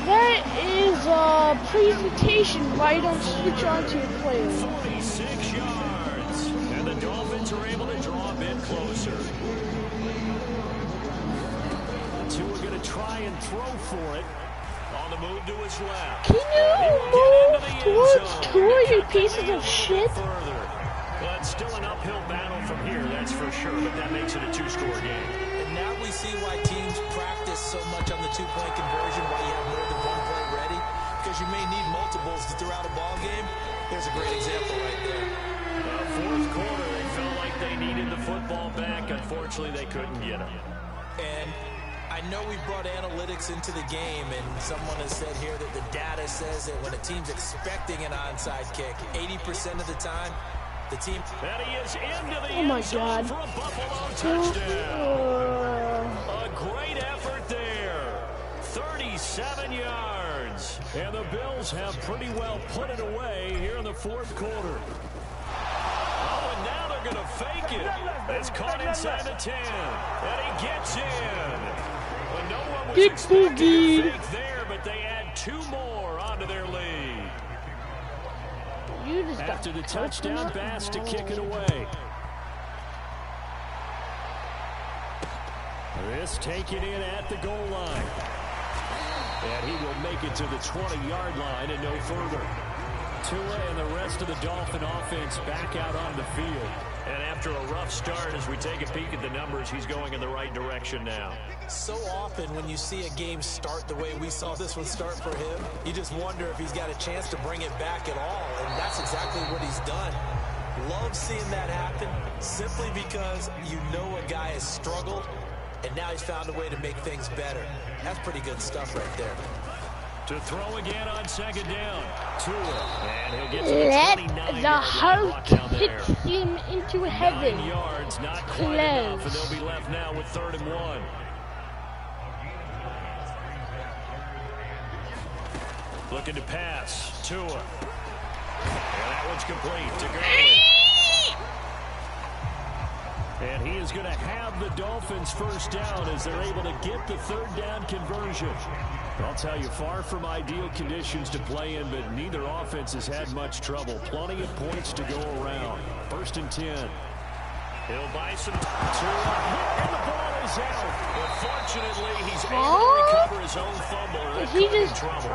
That is a presentation why you don't switch on to your player. 46 yards. And the Dolphins are able to draw a bit closer. Tua going to try and throw for it. On the move to his left. Can you move towards 2 of you pieces of shit? Well, it's still an uphill battle from here, that's for sure, but that makes it a 2-score game. And now we see why teams practice so much on the 2-point conversion, why you have more than 1 play ready, because you may need multiples throughout a ball game. Here's a great example right there. Fourth quarter, they felt like they needed the football back. Unfortunately, they couldn't get it. And I know we brought analytics into the game, and someone has said here that the data says that when a team's expecting an onside kick, 80% of the time, the team... And he is into the end zone for a Buffalo touchdown. A great effort there. 37 yards. And the Bills have pretty well put it away here in the fourth quarter. Oh, and now they're going to fake it. It's caught inside the 10. And he gets in. Well, no one was expecting a fake there, but they add 2 more onto their lead. After the touchdown, Bass to kick it away. This taken in at the goal line. And he will make it to the 20-yard line and no further. Tua and the rest of the Dolphin offense back out on the field. And after a rough start, as we take a peek at the numbers, he's going in the right direction now. So often when you see a game start the way we saw this one start for him, you just wonder if he's got a chance to bring it back at all. And that's exactly what he's done. Love seeing that happen simply because you know a guy has struggled, and now he's found a way to make things better. That's pretty good stuff right there. To throw again on second down. Tua. And he'll get to the 29. The heart hits him into heaven. 9 yards, not quite enough, and they'll be left now with 3rd and 1. Looking to pass. Tua. And that one's complete to Gurley. And he is going to have the Dolphins first down as they're able to get the 3rd down conversion. I'll tell you, far from ideal conditions to play in, but neither offense has had much trouble. Plenty of points to go around. 1st and 10. He'll buy some time, and the ball is out. But fortunately, he's able to recover his own fumble. He just trouble.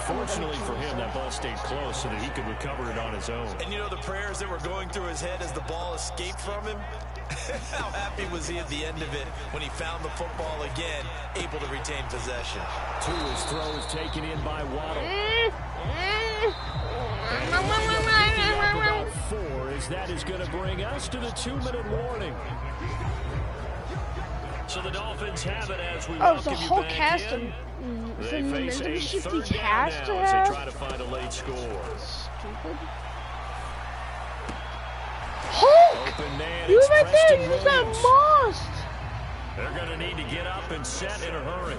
Fortunately for him, that ball stayed close so that he could recover it on his own. And you know the prayers that were going through his head as the ball escaped from him? How happy was he at the end of it when he found the football again, able to retain possession? Tua's throw is taken in by Waddle. About 4, as that is going to bring us to the 2-minute warning. So the Dolphins have it as we welcome the you Hulk back has in. to. They face a 3rd down now as they try to find a late score. Stupid. Hulk! Open man, You it's right there, Preston use that Williams. most. They're going to need to get up and set in a hurry.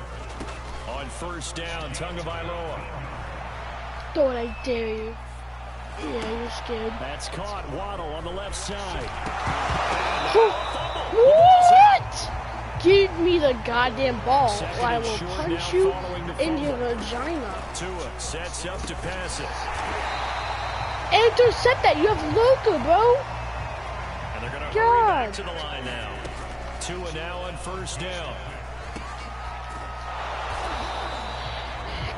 On 1st down, Tagovailoa. Throw it, I dare you. Yeah, you're scared. That's caught. Waddle on the left side. What? Give me the goddamn ball, Second or I and will short punch now you following the in fumble. your vagina. Tua sets up to pass it. Intercept that. You have Luka, bro. And they're going to hurry back to the line now. 2 and now on first down.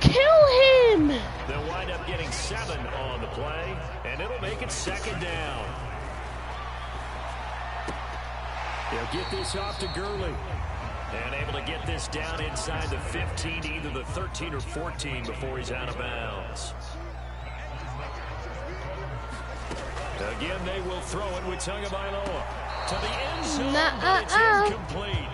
Kill him. They'll wind up getting 7 on the play, and it'll make it second down. They'll get this off to Gurley. And able to get this down inside the 15, either the 13 or 14 before he's out of bounds. Again, they will throw it with Tagovailoa to the end zone, but it's incomplete.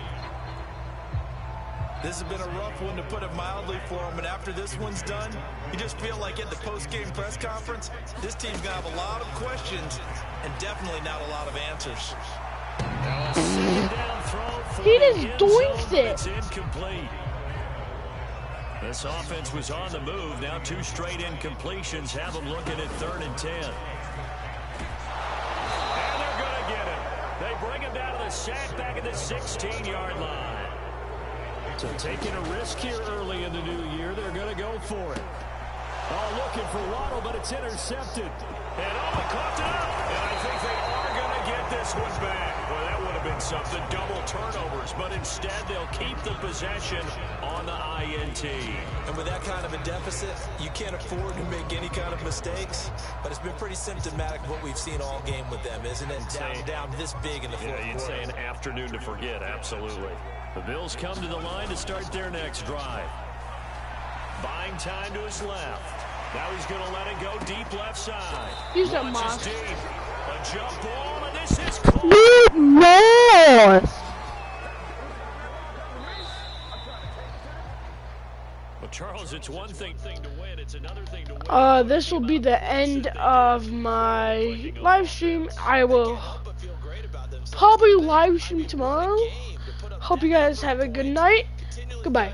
This has been a rough one, to put it mildly, for him. And after this one's done, you just feel like at the post-game press conference, this team's going to have a lot of questions and definitely not a lot of answers. He just doinked it. It's incomplete. This offense was on the move. Now 2 straight incompletions have them looking at 3rd and 10. And they're going to get it. They bring him down to the sack back at the 16-yard line. So taking a risk here early in the new year, they're going to go for it. Oh, looking for Waddle, but it's intercepted. And they coughed it up. And I think they are going to get this one back. Well, that would have been something, double turnovers. But instead, they'll keep the possession on the INT. And with that kind of a deficit, you can't afford to make any kind of mistakes. But it's been pretty symptomatic of what we've seen all game with them, isn't it? Down this big in the fourth quarter. You'd say an afternoon to forget, absolutely. The Bills come to the line to start their next drive. Buying time to his left. Now he's going to let it go deep left side. He's a monster. A jump ball, and this is caught. Well, Charles, it's one thing to win. It's another thing to win. This will be the end of my live stream. I will probably live stream tomorrow. Hope you guys have a good night. Goodbye.